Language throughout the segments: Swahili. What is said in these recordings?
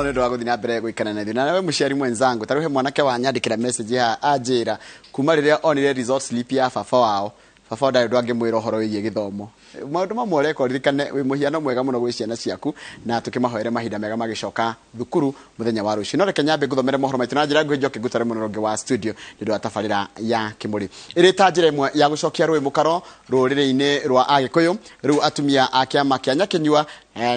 muno nĩ ndwa gũthina mbere gwĩkana na thina nawe mũciari mwenzangu taruhe mwanake wanyandĩkĩra message ya ajira kuma rĩrĩa onire resort slip ya baba wao baba ndarĩ ndwange mwĩra ũhoro wĩgiĩ gĩthomo maũndũ mamwe reko ririkane wĩ mũhiano mwega mũno gwĩ ciana ciaku na tũkĩmahoere mahinda mega magĩcoka thukuru mũthenya wa rũciũ no reke nyambe ngũthomere mohoro maitũ na njĩra nguhĩ njoke ngũtare mũnoronge wa studio nĩ ndwa tabarĩra ya Kimuri ĩrĩ ta njĩra ĩmwe ya gũcokia rũĩ mũkaro rũrĩrĩ-inĩ rwa Agĩkũyũ rĩu atumia a kĩama kĩa Nyakenyua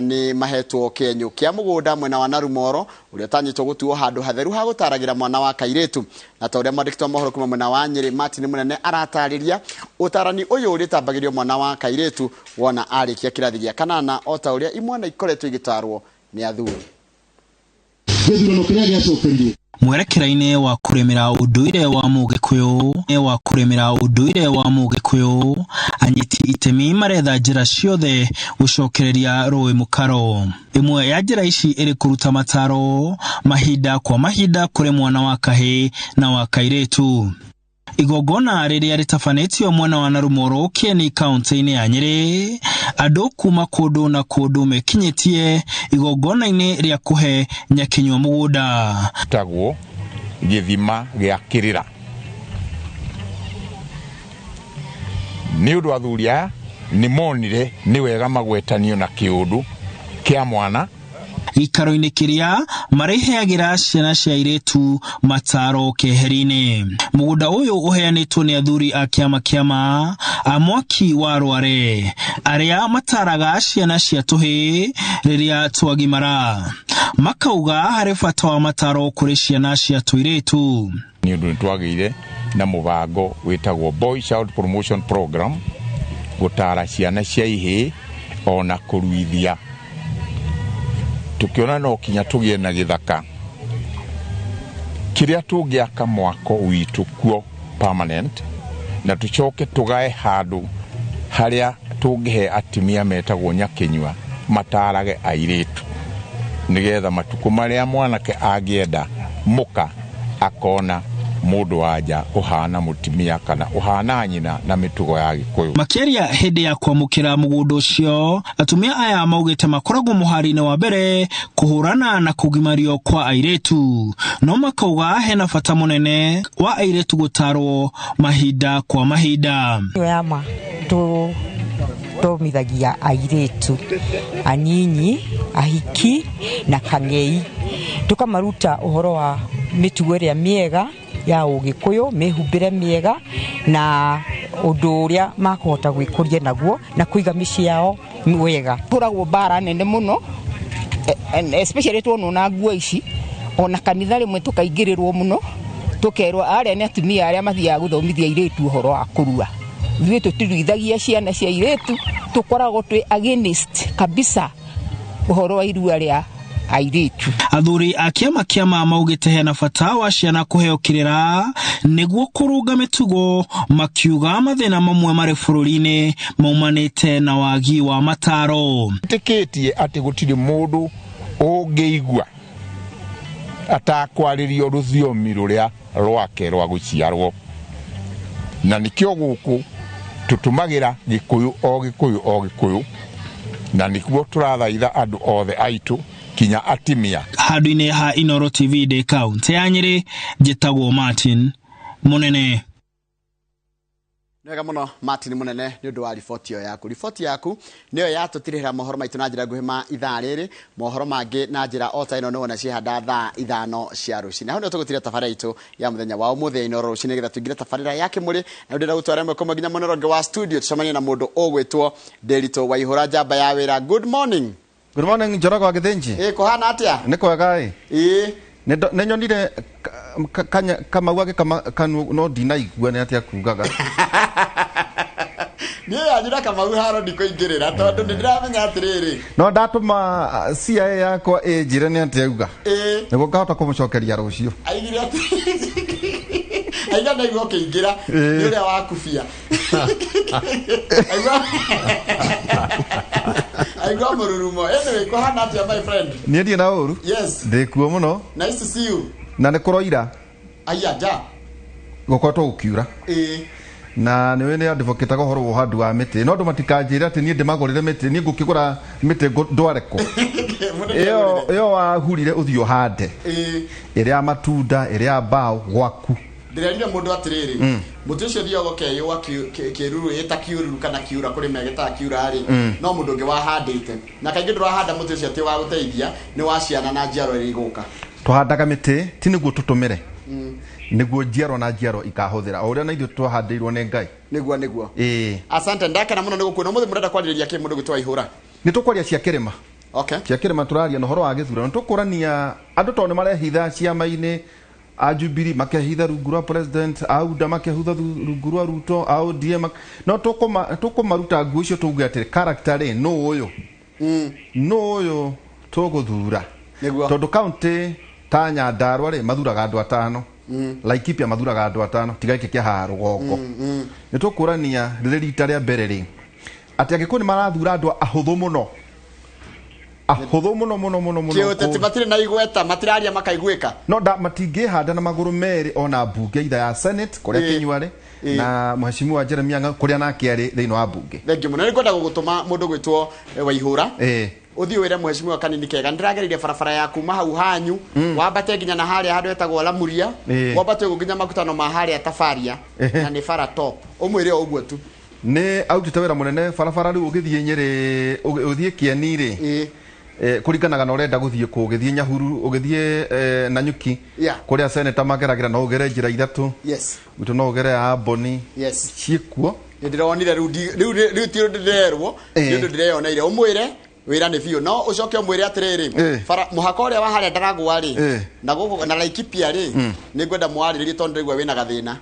ni mahetwo kĩenyũ kĩa mũgũnda mwena wa Narumoro ũrĩa ũtanyĩtwo gũtuo handũ hatheru ha gũtaragĩra mwana wa kairĩtu na ta ũrĩa mwandĩki wa mohoro kuma mwena wa Nyĩrĩ Martin Mũnene aratarĩria ũtarani ũyũ ũrĩtambagĩrio mwana wa kairĩtu wona arĩkia kĩrathi gĩa kanana o ta ũrĩa imwana ikoretwo igĩtarwo nĩ athuri mwerekera-inĩ wa kuremera ũndũire wa Mũgĩkũyũ anyiti itemi maretha njĩra ciothe gũcokereria rũĩ mũkaro ĩmwe ya njĩra ici ĩrĩ kũruta mataro mahinda kwa mahinda kũrĩ mwana wa kahĩ na wa kairĩtu igongona rĩrĩa rĩtabanĩtio mwena wa Narumoro Kieni kaunti-inĩ ya Nyĩrĩ andũ kuma kũndũ na kũndũ mekinyĩtie igongona-inĩ rĩa kũhe Nyakenyua mũgũnda tagwo gĩthima gĩa Kĩrĩra nĩ ũndũ athuri aya nĩ monire nĩ wega magwetanio na kĩũndũ kĩa mwana gĩikaro-inĩ kĩrĩa mareheagĩra ciana cia airĩtu mataro keheri-inĩ mũgũnda ũyũ ũheanĩtwo nĩ athuri a kĩama a mwaki wa Rware arĩa mataraga ciana cia tũhĩ rĩrĩa twagimara makauga harĩ bata wa mataro kũrĩ ciana cia tũirĩtu nĩ ũndũ nĩtwagĩire na mũbango wĩtagwo Boy Child Promotion Program gũtara ciana cia ihĩ ona kũruithia tukiona no kinya tũgĩe na gĩthaka kĩrĩa tũngĩaka mwako witũ kuo permanent na tũcoke tũgae handũ harĩa tũngĩhe atumia metagwo Nyakenyua matarage airĩtu nĩgetha matukũ marĩa mwanake angĩenda mũka akona mũndũ wanja ũhana mũtumia kana ũhana nyina na mĩtugo ya Gĩkũyũ makĩria hĩndĩ ya kwamũkĩra mũgũnda ũcio atumia aya maugĩte makoragwo mũhari-inĩ wa mbere kũhũrana na kũgimario kwa airĩtu no makauga hena bata mũnene wa airĩtu gũtarwo mahinda kwa mahinda yama tũmithagia airĩtu anyinyi ahiki na kang'ei tukamaruta ũhoro wa mĩtugo ĩrĩa mĩega ya Ũgĩkũyũ mĩhumbĩre mĩega na ũndũ ũrĩa makũhota gwĩkũria naguo na kũiga mĩciĩ yao wega tũragwo bara nene mũno especially tuono na nguo ici ona kanitha rĩmwe tũkaingĩrĩrwo mũno tũkerwo arĩa nĩ atumia arĩa mathiaga gũthomithia airĩtu ũhoro wa kũrua ithuĩ tũtiruithagia ciana cia airĩtu tũkoragwo twĩ against kabisa ũhoro wa irua rĩa airĩtu athuri a kĩama maugĩte hena bata wa ciana kũheo kĩrĩra nĩguo kũrũnga mĩtugo makiuga mathĩna mamwe marĩ bũrũri-inĩ maumanĩte na wagi wa mataro tĩkĩtie atĩ gũtirĩ mũndũ ũngĩigua atakwarĩrio rũthiomi rũrĩa rwake rwa gũciarwo na nĩkĩo gũkũ tũtũmagĩra Gĩkũyũ na nĩkuo tũrathaitha andũ othe aitũ kinya atimia handũ-inĩ ha Inoro TV de kaunti ya Nyĩrĩ njĩtagwo Martin Mũnene Nĩwega mũno Martin Mũnene nĩ ũndũ wa riboti yaku nĩyo yatũtirĩhĩra mohoro maitũ na njĩra nguhĩ ma ithaa rĩrĩ mohoro mangĩ na njĩra o ta ĩno nĩ wona ciehanda thaa 5 cia rũcinĩ hau nĩho tũgũtiria tabarĩra itũ ya mũthenya wa ũmũthĩ Inoro rũcinĩ nĩgetha tũingĩre tabarĩra ya Kimuri na ndĩrenda gũtwara ĩmwe kwa nginya mũnoronge wa studio tũcemanie na mũndũ ũgwĩtwo Ndĩritũ Waihũra njamba ya wĩra good morning Njorogo Gĩthĩnji kũhana atĩa nĩ kwega nĩ nyonire Kamau agĩkama no ndinaigua nĩ atĩa kugaga niĩ yanjĩra Kamau haro ndikũingĩrĩra tondũ nĩndĩramenya atĩrĩrĩ no ndatũma CIA yakwa ĩnjĩre nĩ atĩa auga nĩguo ngahota kũmũcokeria rũciũ aigire atĩ aiga ndaigua ũkĩingĩra nĩ ũrĩa wakubia aigua mũrurumo anyway kũhana atĩa my friend niĩ ndiĩ na ũru yes ndĩkuo mũno nice to see you na nĩ kũroira aya ja gũkoretwo gũkiura na niwe ni advocate go horo handu wa miti no ndo matikanjira ati nie ndimagorire miti nie ngukigura miti ndwareko yo wa hurire uthio hande iria matunda iria mbao gwaku ndirenire mundu atiriri mutu ucio thiogo keyo kiruru eta kiururu kana kiura kuri megeta kiura ri no mundu ungi wahandite na kaingi ndurahanda mutu ucio ati wa guteithia ni waciana na njiaro iri guka tuhandaga miti ti niguo tutumire niguo njiaro na njiaro ikahuthira o uria na ithu twahandirwo ni Ngai niguo asante ndakana muno nigukwona muthe murenda kwariria ki mundu gitwa ihura ni tukwaria cia kirima okay cia kirima turaria no horo wa githurano tukurania andu to ni marehitha ciama-ini a Jubilee makehitha rungu rwa president auda makehutha rungu rwa Ruto au DM no tukumaruta nguo icio tuuge ati character ri no uyu tuguthura tondu county ta Nyandarua ri mathuraga andu atano Laikipia mathuraga andu atano tiga iki kia ha rugongo ni tukurania rita ria mbere ri ati angikuni marathura andu ahuthu muno kiuteti matire na igweta matiraria makaigwika no da matingihanda na maguru meri ona bunge itha ya Senate kuria Kinyuari na mheshimiwa Jeremia kuria nake ari thiini wa bunge thengi muno nikwenda gugutuma mundu gwitwo Waihura uthii wire mheshimiwa kanini kega ndirageririe barabara ya kuma hau hanyu wambate nginya na haria handu etagwo Lamuria wambate nginya makutano ma haria Tafaria na ni fara top umwire uguo tu ni autite wira munene barabara riu ugithie Nyeri uthie Kieni ri kurikanaga na urenda guthie kugithie Nyahuru ugithie Nanyuki kuria seneta mageragira no ugere njira ithatu gutu no ugere Amboni ciekuo ndironire riu ti ndirerwo ndu ndireyona ire umwire wira ni biu no ucoke umwire atiriri muhaka uria wa haria Ndaragwa ri na gugu na Laikipia ri ni ngwenda mwariririe tondu rigwa wina gathina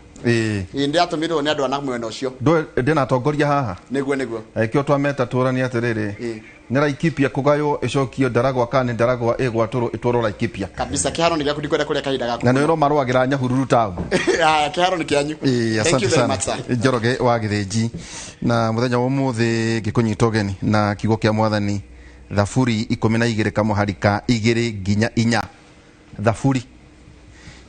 ndi atumirwo ni andu ana mwena ucio ndina tongoria haha niguo aikio twameta turani atiriri ni Laikipia kugayo icokio Ndaragwa kana Ndaragwa igwaturu itworo Laikipia kabisa kiharo ni gaku ndikwenda kuria kahinda gaku na niro marwagira Nyahururu tabu kiharo ni kianyu asante sana Njoroge wa Githinji na muthenya wa muthi ngikunyita ugeni na kiugo kia mwathani Thaburi 12 kamuharika 2 nginya 4 Thaburi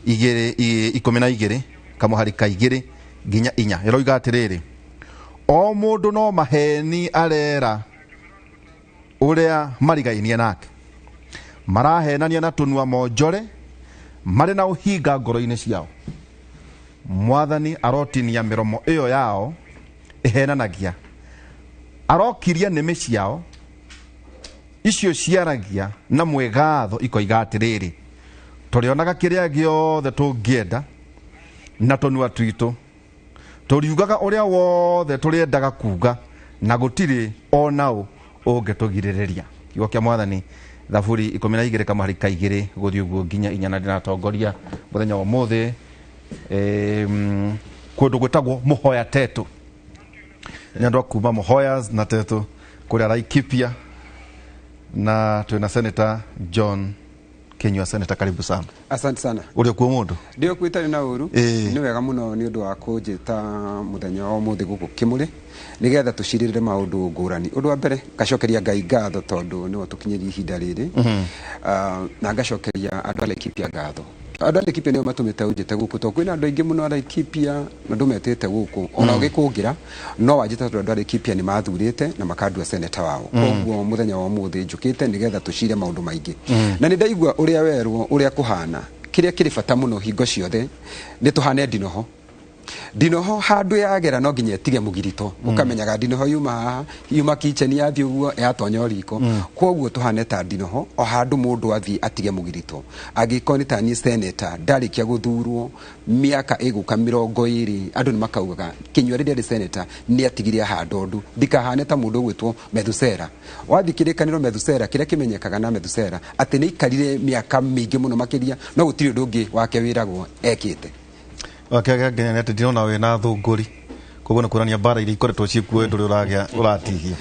12 kamuharika 2 nginya 4 iroiga atiriri o mundu no maheni arera uria marigainie nake marahenania na tunua monjore mari na uhinga ngoro-ini ciao mwathani arotinia miromo iyo yao ihenanagia arokiria nimi ciao icio ciaragia na mwegatho ikoiga atiriri turionaga kiria giothe tungienda na tunua twitu turiugaga uria wothe turiendaga kuga na gutiri onao ungetugiririria kiugo kia mwathani Thaburi 12 kamuharika 2 guthii uguo nginya 4 na ndinatongoria muthenya wa muthi kundu gwitagwo Muhoya Tetu ni andu akuma Muhoyas na Tetu kuria Laikipia na twina Senator John Kinyua. Senator, karibu sana. Asante sana. Uri kuo mundu ndio kwitari na uru ni wega muno ni undu wa kunjita muthenya wa muthi guku Kimuri nigetha tuciririre maundu ngurani. Undu wa mbere ngacokeria Ngai ngatho tondu ni tukinyiri ihinda riri na ngacokeria andu a Laikipia ngatho. Andu a Laikipia nio matumite unjite guku to kwina andu aingi muno a Laikipia na ndumetete guku ona ugikungira no wanjita andu a Laikipia ni mathurite na makandua seneta wao. Koguo muthenya wa muthi njukite nigetha tucire maundu maingi na ni ndaigua uria werwo uria kuhana kiria kiri bata muno hingo ciothe ni tuhane Dinoho handu yagera no nginya tige mugirito ukamenyaga Dinoho yuma kitchen ya thiuguo ya tonyo riko koguo tuhane ta Dinoho o handu mundu athi atige mugirito agikoni ta ni senator ndarikia guthurwo miaka iguka 20 andu ni makaugaga Kinyua ri senator ni atigiria handu ndu ndikahane ta mundu gwitwo Methusera wathikirikaniro Methusera kiria kimenyekaga na Methusera ati ni ikarire miaka mingi muno makiria no gutiri ndungi wake wiragwo ekite wakega ati ndina we na thunguri koguo kurania bara iria ikoretwo ciekuo nduri uratihia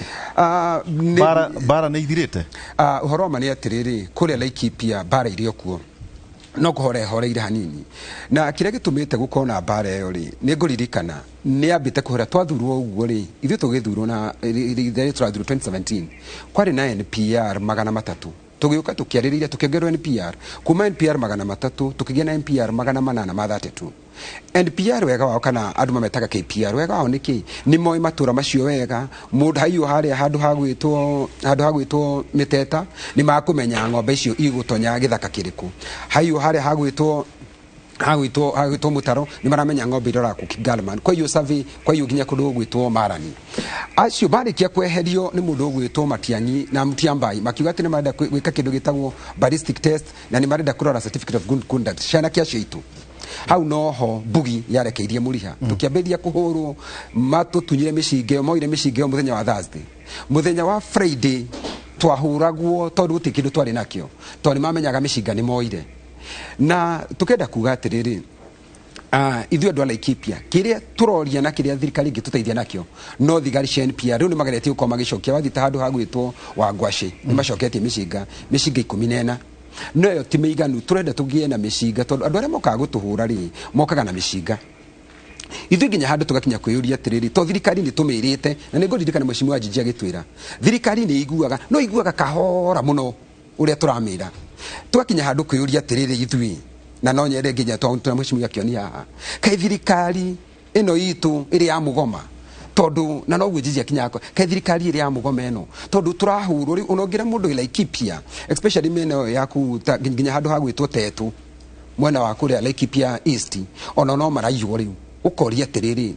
bara ni ithirite uhoro ma ni atiriri kuria Laikipia bara irio kuo no kuhoreire hanini na kiria gitumite gukona bara iyo ri ni nguririkana ni ambite kuhora twathurwo uguo ri ithu tugithurwo na ithari twathurwo 2017 kwari na NPR 300 tugiuka tukiaririria tukiongerwa NPR kuma NPR 300 tukigia na NPR 832 NPR wega wao kana andu mametaga KPR wega wao niki ni moi matura macio wega mundu hayo haria handu hagwitwo miteta ni makumenya ng'ombe icio igutonya githaka kiriku hayo haria hagwitwo mutaro ni maramenya ng'ombe irora ku Kigalman kwa hiyo survey kwa hiyo ginya kundu gwitwo Marani acio barikia kweherio ni mundu gwitwo Matiang'i na Mutiambai makiuga ati ni marenda gwika kindu gitagwo ballistic test na ni marenda kurora certificate of good conduct ciana kiacio itu hau noho bugi yarekeirie Muriha tukiamberia kuhurwo matutunyire micingeo moire micingeo muthenya wa Thursday muthenya wa Friday twahuragwo tondu guti kindu twari nakio tondu mamenyaga micinga ni moire na tukenda kuga atiriri ithuĩ andũ a Laikipia kĩrĩa turoria na kĩrĩa thirikari ingĩtũteithia nakio no thigari cia NPR rĩu nĩ mageretie gũkorwo magĩcokia wathita handũ hagwĩtwo wa Ngwacĩ nĩ macoketie mĩcinga 14 no ĩyo ti mĩiganu turenda tũgĩe na mĩcinga tondũ andũ arĩa mokaga gũtũhũra rĩ mokaga na mĩcinga ithuĩ nginya handũ tugakinya kwĩyũria atiriri to thirikari nĩ tũmĩrĩte na nĩ ngũririkana mheshimiwa Jiji agĩtwĩra thirikari nĩ iguaga no iguaga kahora mũno ũrĩa tũramĩra tugakinya handũ kwĩyũria atiriri ithuĩ na no nyende nginya twa mheshimiwa kĩoni haha kaĩ thirikari ĩno itũ ĩrĩ ya mũgoma tondu na no gwĩjiji akinya kaĩ thirikari ĩrĩ ya mũgoma ĩno tondu turahurwo rĩu ũnongera mũndũ ĩ Laikipia especially mena yaku nginya handũ hagwĩtwo Tetu mwena wa kũrĩa Laikipia East ona no maraiywo rĩu ũkoria atiriri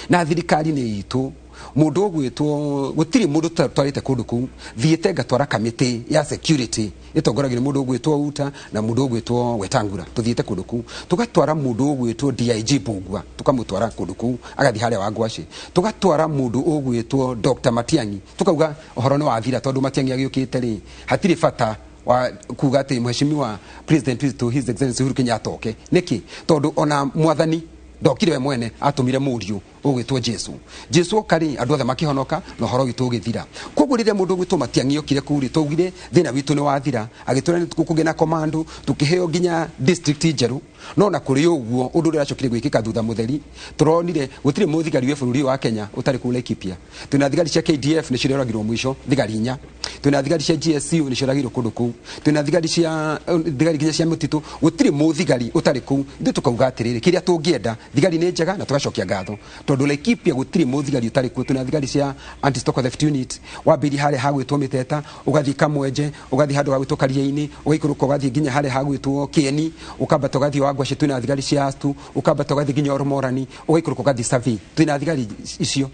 na thirikari nĩ itũ mundu gwitwo gutiri mundu twarite kundu ku thiete ngatwara kamiti ya security itongoragire mundu gwitwo Uta na mundu gwitwo Wetangura tuthiete kundu ku tugatwara mundu gwitwo DIG Bungwa tukamutwara kundu ku agathi haria wa Ngwacĩ tugatwara mundu gwitwo Dr Matiang'i tukauga uhoro ni wathira tondu Matiang'i agiukite ri hatiri fata wa kuga ati mheshimiwa president to his excellency Uhuru Kenyatta oke niki tondu ona mwathani ndokire we mwene atumire muriu ugwitwo Jesu kari andu othe makihonoka no horo witu ugithira koguo riria mundu gwitwo Matiang'i okire kuri tugire thina witu ni wathira agitwira ni tukugena commando tukiheo ginya district njeru no na kuri uguo undu uria acokire gwikika thutha mutheri turonire gutire muthigari we bururi wa Kenya utari ku Laikipia tuna thigari cia KDF ni ciroragirwo mwisho thigari 4 tuna thigari cia GSU ni ciroragirwo kundu ku tuna thigari ginya cia mutitu gutire muthigari utari ku ithu tukauga atiriri kiria tungienda thigari ni njega na tugacokia ngatho tondu Laikipia gutiri muthigari utari ku tuna thigari cia anti stock theft unit wambiri hare hagwitwo miteta ugathi Kamwenje ugathi handu hagwitwo Karia-ini ugaikuruka ugathi ginya hare hagwitwo Kieni ukambata ugathi wa Ngwacĩ tuna thigari cia Astu ukambata ugathi ginya Oromorani ugaikuruka ugathi Savi tuna thigari icio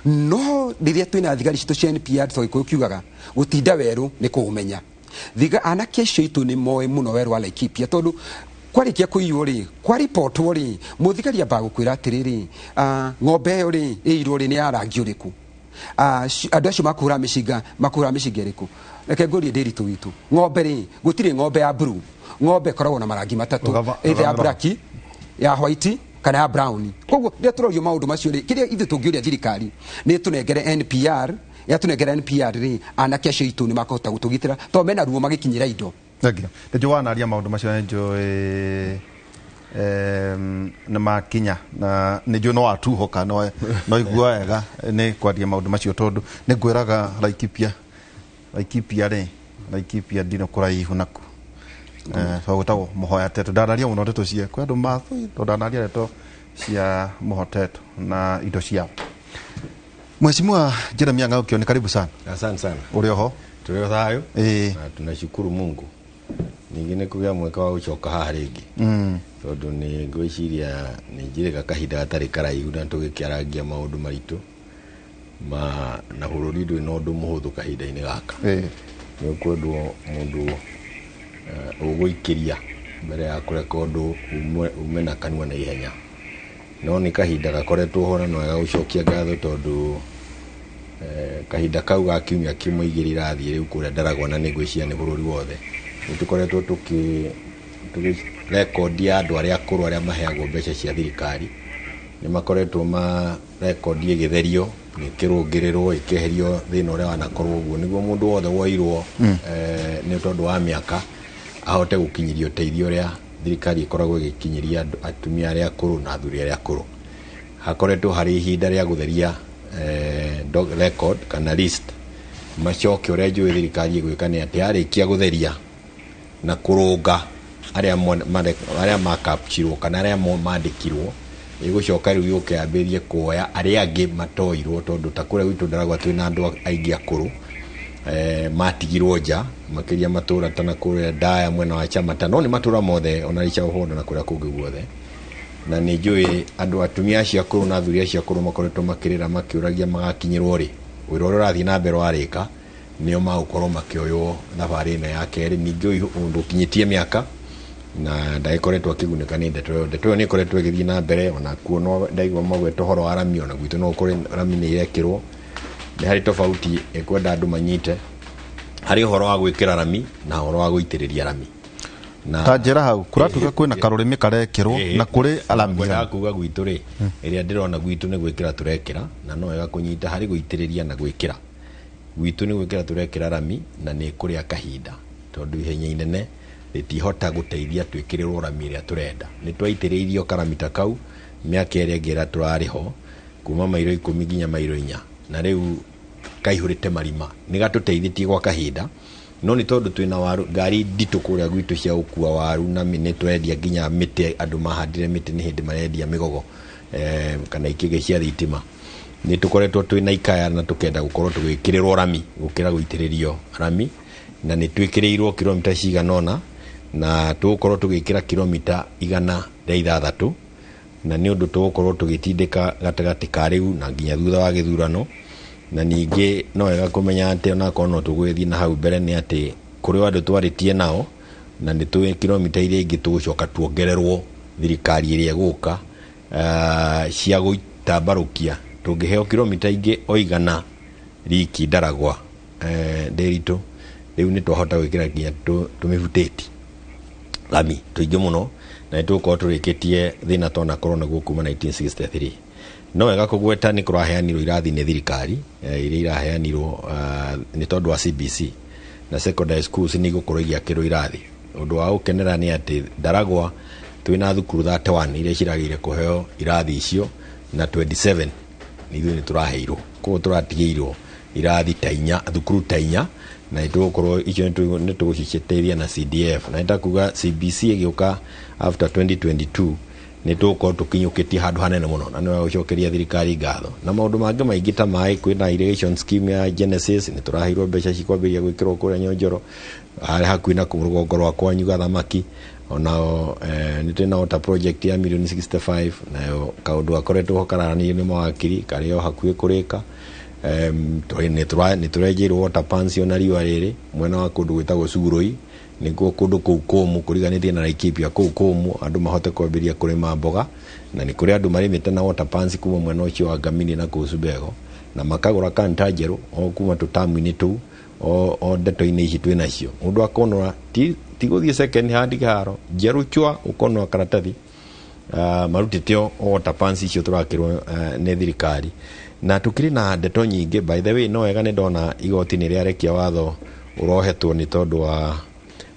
no riria twina thigari citu cia NPR tugikuyu kiugaga gutinda weru ni kuumenya thiga anake icio itu ni moe muno weru wa Laikipia tondu kwarikia kuiywo ri kwa report ri muthigari amba gukwira atiriri ng'ombe yo ri ĩirwo ri ni ya rangi ũrĩkũ andu acio makura mĩcinga ĩrĩkũ reke ngũrie ndĩritũ witũ ng'ombe ri gutire ng'ombe ya blue ng'ombe koragwo na marangi matatu either ya black ya white kana ya brown koguo ndio turorio maundu macio ri kiria ithu tungĩũria thirikari ni tunengere NPR ya tunengere NPR ri anake acio itu ni makahota gũtũgitĩra to mena ruo magikinyira indo Thank you. Ndio wanaria maundu macio njo na makinya na njo no atuhoka no igua wega ni kwaria maundu macio tondu ni ngwiraga Laikipia ndino kuraihu naku gutago muhoya teto ndanaria muno teto cia kwa andu mathu to ndanaria teto cia muhoteto na indo cia Mheshimiwa Jeremia Ng'aũkioni, karibu sana. Asante sana. Urioho? Tulio thayo na tunashukuru Mungu ningine kugia mweka wa ucoka haha ringi tondu ni ngwiciria ni njirega kahinda gatari karaihu na tugikiaragia maundu maritu na bururi ndu no ndu muhuthu kahinda-ini gaka ni ukwendwo mundu uguikiria mbere ya kureka undu umena kanwa na ihenya no ni kahinda gakoretwo ho na no ga ucokia ngatho tondu kahinda kau ga kiumia kimwe igiri irathie riu kuria Ndaragwa na ni ngwiciria ni bururi wothe tukoretwo tuki record ya andu aria akuru aria maheagwo mbeca cia thirikari ni makoretwo ma record igitherio ni kirungirirwo ikeherio thina uria wanakorwo uguo niguo mundu wothe woirwo ni tondu wa miaka ahote gukinyirio teithio uria thirikari ikoragwo igikinyiria atumia aria akuru na athuri aria akuru hakoretwo hari ihinda ria gutheria record kana list macoke uria njui thirikari igwika ni ati arikia gutheria na kurunga aria makapchirwo kana aria mandikirwo igucoka riu yuke ambirie kuoya aria angi matoirwo tondu ta kuria gwitu Ndaragwa twina andu aingi akuru matigirwo nja makiria matura tana kuria Ndaya mwena wa Chamata no ni matura mothe ona richa uhondo na kuria kungi guothe na ni njui andu atumia acio akuru na athuri acio akuru makoretwo makirira makiuragia magakinyirwo ri wira uria urathii na mbere warika nio magukorwo makioywo thabari ino ya keri ningi undu ukinyitie miaka na ndaikoretwo akigunika ni ndeto ni ikoretwo igithii na mbere ona kuo ndaigwa magweta horo wa rami ona gwitu no kuri rami ni irekirwo ni hari tofauti ekwenda andu manyite hari horo wa gwikira rami na horo wa guitiriria rami na tajera hau kuratuga kwina karurimi karekirwo na kuri arami ya kuga gwitu ri iria ndirona gwitu ni gwikira turekira na no ega kunyita hari guitiriria na gwikira gwitu ni gwikira turekira rami na ni kuri akahinda tondu ihenya inene ritihota guteithia twikirirwo rami iria turenda ni twaitiriirio karamita kau miaka iria ngira turariho kuma mairo 10 nginya mairo 4 na riu kaihurite marima ni gatuteithitie gwa kahinda no ni tondu twina waru ngari nditu kuria gwitu cia ukua waru na ni twendia nginya miti andu mahandire miti ni hindi marendia migogo kana ikige cia thitima ni tukoretwo twina ikaya na tukenda gukorwo tugikirirwo rami gukira guitiririo rami na ni twikirirwo kilomita ciganona na tugukorwo tugikira kilomita 160 na ni undu tugukorwo tugitindika gatagati ka riu na nginya thutha wa githurano na ningi no wega kumenya ati ona kono tugwithii na hau mbere ni ati kuri andu twaritie nao na ni tu kilomita iria ingi tugucoka tuongererwo thirikari iria guka cia guitambarukia tungiheo kilomita ingi oigana riki Ndaragwa nderitu riu ni twahota gwikira nginya tumivuteti rami tuingi muno na tuko turikitie thina tona corona gukuma 1963 no wega kugweta ni kuraheanirwo irathi ni thirikari iria iraheanirwo ni tondu wa CBC na secondary schools ni gukorwo igiakirwo irathi undu wa ukenera ni ati Ndaragwa twina thukuru 31 iria ciragire kuheo irathi icio na 27 ni turaheirwo ko turatigeirwo irathi tainya thukuru tainya na itukorwo icio ni tuguciteithia na CDF na itakuga CBC igiuka after 2022 ni tuko tukinyukitie handu hanene muno na no gucokeria thirikari ngatho na maundu mangi maingi ta mai kwina irrigation scheme ya Genesis ni turahirwo mbeca cikwambiria gwikirwo kuria Nyonjoro hari hakuina kumurugongo rwa kwanyuga thamaki onao ni twina water project ya million 65 nayo kaundu akoretwo hokarani ni mawakiri kario hakuye kurika ni turejirwo water pension riwa riri mwena wa kundu gwitagwo Cugurui niguo kundu kuu kumu kuriganitie na Laikipia kuu kumu andu mahote kwambiria kurima mboga na ni kuri andu marimite na water pension kuma mwena ucio wa Ngamini na kuu Subego na makagura kanta njeru o kuma tutamu-ini tu o ndeto-ini ici twina cio undu akonora ti guthie second hand kiharo njeru chwa ukonora karatathi marutitio water pension icio turakirwo ni thirikari na tukiri na ndeto nyingi by the way no wega ni ndona igoti ni riarekia watho urohetwo ni tondu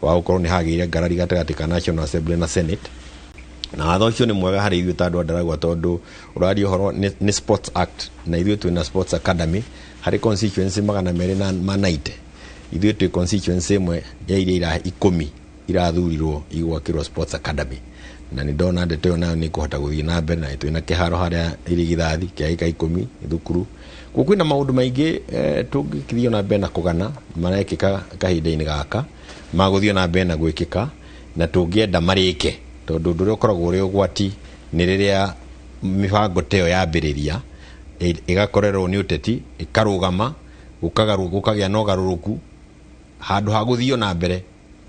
wa ukorwo ni hagire ngarari gatagati ka National Assembly na Senate na watho ucio ni mwega hari ithuĩ ta andũ a Ndaragwa tondu urario horo ni Sports Act na ithuĩ twina Sports Academy hari constituency 290 ithuĩ twi constituency imwe ya iria 10 irathurirwo igwakirwo Sports Academy na ni ndona ndeto yo nayo ni kuhota guthii na mbere na twina kiharo haria iri githathi kia ika 10 thukuru kwina maundu maingi tungikithio na mbere na kugana marekika kahinda-ini gaka maguthio na mbere na gwikika na tungienda marike tondu ndu ukoragwo uri ugwati ni riria mibango teo yambiriria igakorerwo ni uteti ikarugama gukagia na ugaruruku handu ha guthio na mbere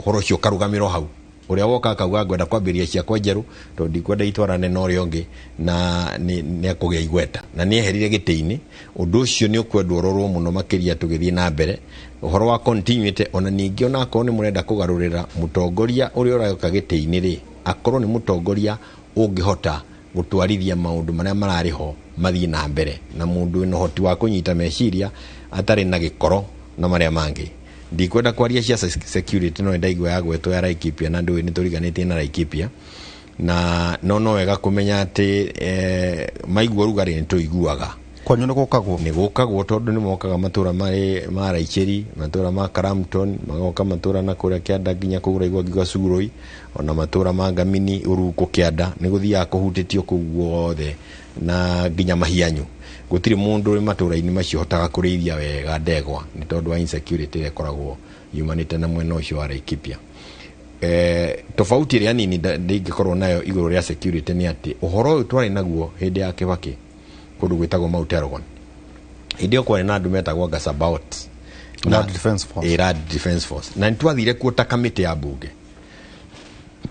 horo cio karugamiro hau uria woka kauga ngwenda kwambiria cia kwenjeru tondu kwenda itwarane na uria ungi na ni akugia igweta na ni eherire giti-ini undu ucio ni ukwendwo rorwo muno makiria tugithii na mbere uhoro wa continuity ona ningi ona akorwo ni murenda kugarurira mutongoria uria urayoka giti-ini ri akorwo ni mutongoria ungihota gutwarithia maundu maria marariho mathii na mbere na mundu no hoti wa kunyita meciria atari na gikoro na maria mangi ndikwenda kwaria cia security no ndaigwa ya gwetwo ya Laikipia na ndu ni turiganitie na Laikipia na no wega kumenya ati maigua rugari ni tuiguaga kwanyu nigukagwo nigukagwo tondu ni mokaga matura ma Raicheri, matura ma Crampton, magoka matura na kuria Kianda nginya kugura igwa gigwa Suguroi, ona matura ma Ngamini Uruko Kianda niguthia kuhutitio kuguothe na nginya Mahianyu. Gutiri mundu ri matura-ini macio hotaga kurithia wega ndegwa ni tondu wa insecurity ikoragwo yumanite na mwena ucio wa Laikipia. Tofauti ria nini ndingikorwo nayo iguru ria security ni ati uhoro uyu twari naguo hindi ya Kibaki kundu gwitagwo Mount Elgon, hindi okwa na andu metagwo Gasabaot Land Defense Force, Land Defense Force, na nitwathire kuo ta kamiti ya bunge,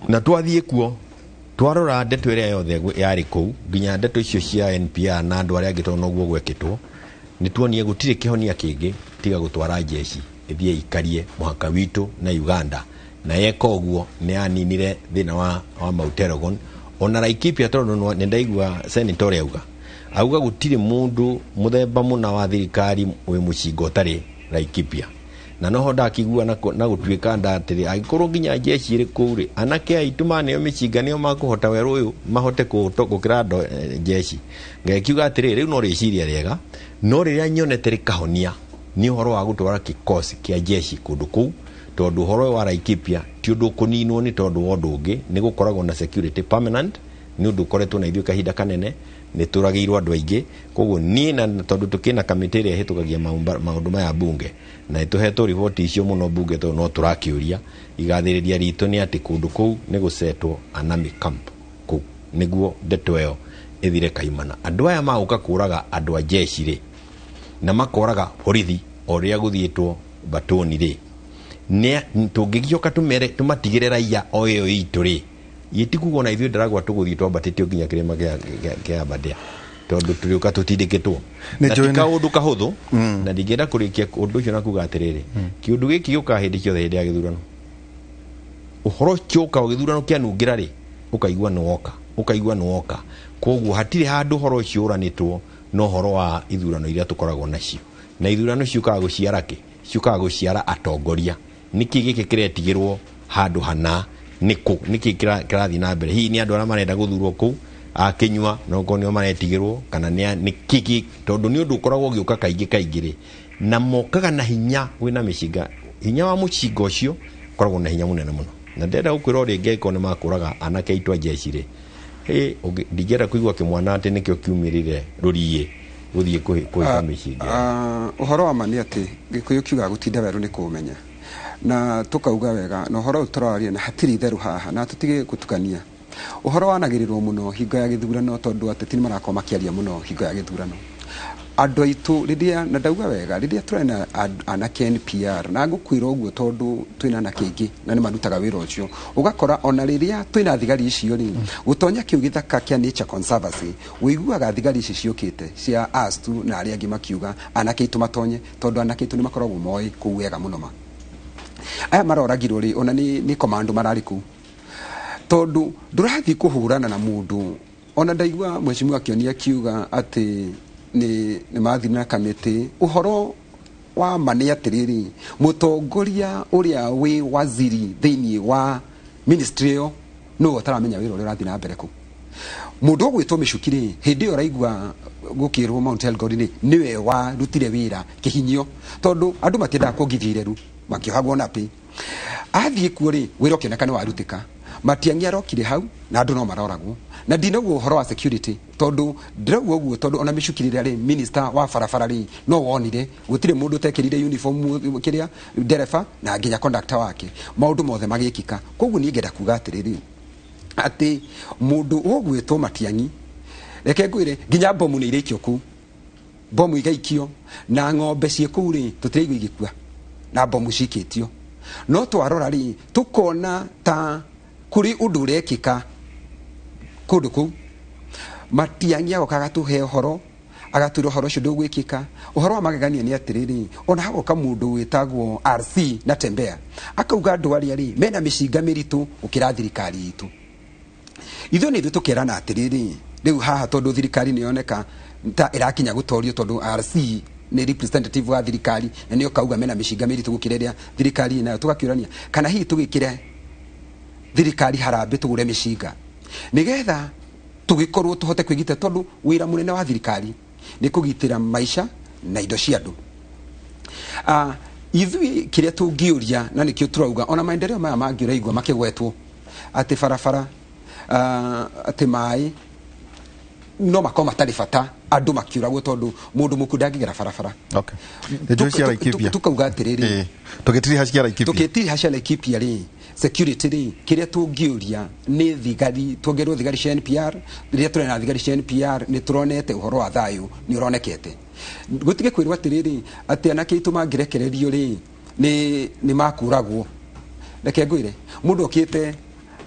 na twathie kuo twarora ndeto iria yothe yari kuu nginya ndeto icio cia NPR na andu aria angitona uguo gwekitwo, nituonie gutire kihonia kingi tiga gutwara jeshi ithie ikarie muhaka witu na Uganda, na yeka uguo ni aninire thina wa Mount Elgon. Ona Laikipia tondu nindaigua senator auga gutire mundu muthemba muna wa thirikari wi mucingo tari Laikipia, na noho ndakigua na gutwika ndatiri agikorwo nginya jeshi ri kuri anake aitu maneo micinga nio makuhota weru uyu mahote gukira jeshi. Ngekiuga atiri riu no riciria riega, no riria nyonete rikahonia ni uhoro wa gutwara kikosi kia jeshi kundu kuu, tondu uhoro wa Laikipia ti undu kuninwo ni tondu wa undu ungi ni gukoragwo na security permanent ni undu koretwo na ithuĩ kahinda kanene ni turagiirwo andu aingi. Koguo ni na tondu tukina kamiti iria hitukagia maundu maya bunge na ituhetwo report icio muno bunge to no turakiuria igathiriria ritu ni ati kundu kuu ni gusetwo anami camp kuu niguo ndeto iyo ithire kaimana. Andu aya maguka kuraga andu a jeshi ri na makoraga borithi oria guthietwo batoni ri ne tungigioka tumatigire raia o iyo itu ri yitikugo na ithuĩ ndaragwa tuguthii twambatĩtio nginya kĩrĩma kĩa Aberdare tondu turiuka tutindĩkĩtwo na ti kaũndũ kahũthũ. Na ndingĩenda kũrĩkia ũndũ ũcio na kuga atĩrĩrĩ, kĩũndũ gĩkĩ gĩũkaga hĩndĩ ciothe hĩndĩ ya gĩthurano. Ũhoro ũcio ũka gĩthurano kĩanungĩra rĩ ũkaigua nĩ woka, koguo hatirĩ handũ ũhoro ũcio ũranĩtwo no ũhoro wa ithurano iria tũkoragwo nacio, na ithurano ciũkaga gũciara kĩ? Ciũkaga gũciara atongoria. Nĩkĩ gĩkĩ kĩretigĩrwo handũ hana niki kirathi na mbere? Hihi ni andu aria marenda guthurwo kuu akinywa no ko nio maretigirwo kana ni kiki tondu ni undu ukoragwo giuka kaingi ri na mokaga na hinya wina mishiga hinya wa mucinga ucio koragwo na hinya munene muno. Na ndenda gukwira ri ngeko ni makuraga anake aitwa jeshi ri ndigera kuigwa kimwana ati nikio kiumirire ruriye guthie kuhika mishiga. Uhoro wa mani ati gikuyu kiuga gutinda weru ni kumenya na tukauga wega no horo turaria na hatiri theru haha na tutige gutukania. Uhoro wanagirirwo muno hingo ya githurano tondu ateti ni marakoma kiaria muno hingo ya githurano. Andu aitu riria na ndauga wega riria turena anake NPR na ngukwira uguo tondu twina na kingi na ni marutaga wira ucio ugakora ona riria twina thigari icio ri gutonya kiu githaka kia Nature Conservancy wiguaga thigari ici ciukite cia astu na aria angi makiuga anake itu matonye tondu anake itu ni makoragwo moi kuu wega muno ma aya maroragirwo ri ona ni komando marariku tondu ndurathi kuhurana na mundu. Ona ndaigua mheshimiwa akionia kiuga ati ni mathi na kamiti uhoro wa mani atiriri mutongoria uria wi waziri thiini wa ministry yo no taramenya wira uria rathi na mbere ku mundu gwitwo micukiri hindi yo raigua gukirwo Mount Elgon niwe wa rutire wira kihinyio tondu andu matienda kugithireru makihagwo na pi athie kuo ri wira ukionekana warutika matiangia rokire hau na andu no maroragwo na ndinaguo uhoro wa security tondu ndiraguo uguo tondu ona micukirire ri minister wa farafara ri no wonire gutire mundu tekirire uniform kiria dereva na nginya conductor wake maundu mothe magikika. Koguo ni ngenda kuga atiriri ati mundu ugwitwo matiangi reke ngwire nginya bomu ni irikio ku bomu igaikio na ng'ombe cieku ri tutiraigua igikua na bomu cikitio no twarora ri tukona ta kuri undu urekika kundu ku matiangi agokaga tuhe uhoro agatwira uhoro ucio ndugwikika. Uhoro wa magegania ni atiriri ona hagoka mundu witagwo RC na Tembea akauga andu aria ri mena micinga miritu ukira thirikari itu. Ithuĩ nĩ tukĩrana atiriri riu haha tondu thirikari nĩ yoneka ta irakinya gutorio tondu RC ni representative wa thirikari na nĩ okauga mena micinga miritu gukireria thirikari nayo tugakiurania kana hihi tugikire thirikari harambe tugure micinga nigetha tugikorwo tuhote kwigita tondu wira munene wa thirikari nĩ kũgitĩra maica na indo cia andũ. Ithui kĩrĩa tũngĩũria na nĩkĩo turauga ona maendeleo maya mangĩ ũraigua makĩgwetwo atĩ barabara atĩ maĩ no makoma matarĩ bata andũ makiuragwo tondũ mũndũ mũku ndangĩgera barabara. Okay. Tukauga atĩrĩrĩ tũgĩtiri hacia Laikipia rĩ security rĩ kĩrĩa tũngĩũria nĩ thigari tuongerwo thigari cia NPR rĩrĩa tũrĩ na thigari cia NPR nĩ tũronete ũhoro wa thayũ nĩ ũronekete. Gũtige kwĩrwo atĩrĩrĩ atĩ anake aitũ mangĩrekererio rĩ nĩ makuragwo. Reke ngwĩre mũndũ okĩte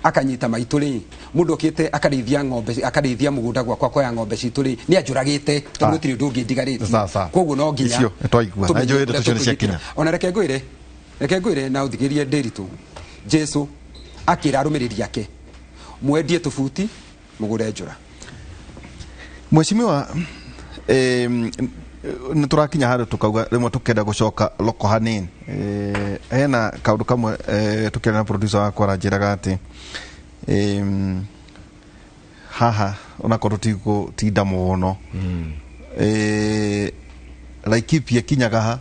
akanyita maitũ rĩ mũndũ okĩte akarĩithia ng'ombe akarĩithia mũgũnda gwakwa kwa ng'ombe citũ rĩ nĩ ajũragĩte tondũ gũtirĩ ũndũ ũngĩ ndigarĩtie. Koguo no nginya ona reke ngwĩre na ũthigĩrie Ndĩritũ Jesu akĩra arũmĩrĩri ake mwendie tũbuti mũgũre njũra. Mheshimiwa nĩ tũrakinya handũ tukauga rĩmwe tũkenda gũcoka loko hanini hena kaũndũ kamwe tũkĩaria na producer wakwa aranjĩraga atĩ haha onakorwo tũtigũtinda mũno Laikipia kinyaga ha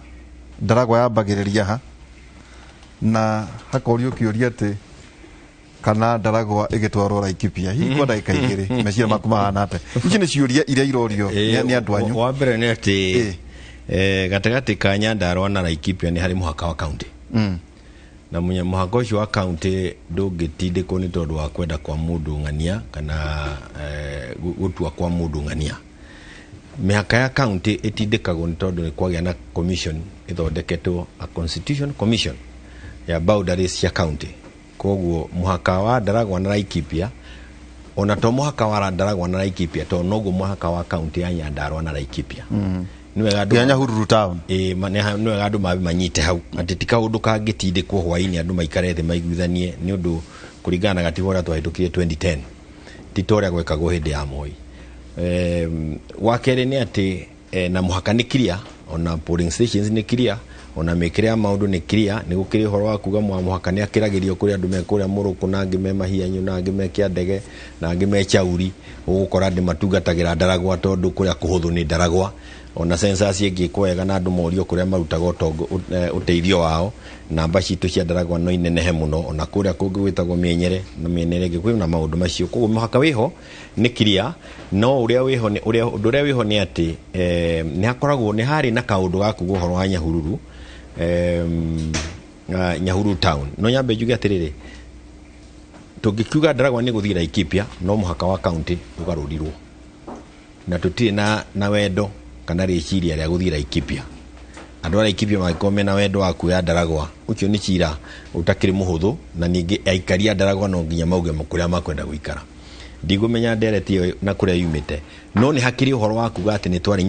Ndaragwa yambagĩrĩria ha na hakorio kĩũria atĩ kana Ndaragwa ĩgĩtwarwo Laikipia hihi kwa ndagĩka igĩrĩ meciria maku mahana atĩa. Ici nĩ ciũria iria irorio nĩ andũ anyu. Wa mbere nĩ atĩ gatagatĩ ka Nyandarua na Laikipia nĩ harĩ mũhaka wa kaunti na mũhaka ũcio wa kaunti ndũngĩtindĩkwo nĩ tondũ wa kwenda kwa mũndũ ng'ania kana gũtua kwa mũndũ ng'ania. Mĩhaka ya kaunti ĩtindĩkagwo nĩ tondũ nĩ kwagĩa na commission ĩthondeketwo a constitution commission ya boundaries cia kaunti. Koguo mũhaka wa Ndaragwa na Laikipia ona to mũhaka wa Ndaragwa na Laikipia to noguo mũhaka wa kaunti ya Nyandarua na Laikipia. Niwega andũ ya Nyahururu town niwega andũ manyite hau atĩ ti kaũndũ kangĩtindĩkwo hwainĩ andũ maikare thĩ maiguithanie nĩ ũndũ kũringana na gatiba ũrĩa twahĩtũkire 2010 ti ta ũrĩa gwekagwo hĩndĩ ya Moi. Wa kerĩ nĩ atĩ na mũhaka nĩ clear ona polling stations nĩ clear ona mĩkĩre ya maũndũ nĩ clear nĩ gũkĩrĩ ũhoro wa kuga mũhaka nĩ akĩragĩrio kũrĩ andũ me kũrĩa Mũrũkũ na angĩ me Mahianyu na angĩ me Kĩandege na angĩ me Chauri ũgũkora andũ matungatagĩra Ndaragwa tondũ kũrĩa kũhũthũ nĩ Ndaragwa ona census ĩngĩkwo wega na andũ morio kũrĩa marutaga ũteithio wao namba citũ cia Ndaragwa no inenehe mũno ona kũrĩa kũngĩ gwĩtagwo Mĩenyere na Mĩenyere ĩngĩ kwĩ na maũndũ macio. Koguo mũhaka wĩho nĩ clear no ũrĩa wĩho nĩ atĩ nĩ hakoragwo nĩ harĩ na kaũndũ ga kuga ũhoro wa Nyahururu Nyahururu town no nyambe njuge atĩrĩrĩ tũngĩkiuga Ndaragwa nĩ gũthiĩ Laikipia no mũhaka wa kaunti ũgarũrirwo na tũtirĩ na wendo kana rĩciria rĩa gũthiĩ Laikipia. Andũ a Laikipia magĩkorwo mena wendo wa kuoya Ndaragwa ũcio nĩ cira ũtakĩrĩ mũhũthũ na ningĩ aikaria Ndaragwa no nginya mauge kũrĩa makwenda gũikara. Ndigũmenya ndereti na kũrĩa yumĩte no nĩ hakĩrĩ ũhoro wa kuga atĩ nĩ twarĩ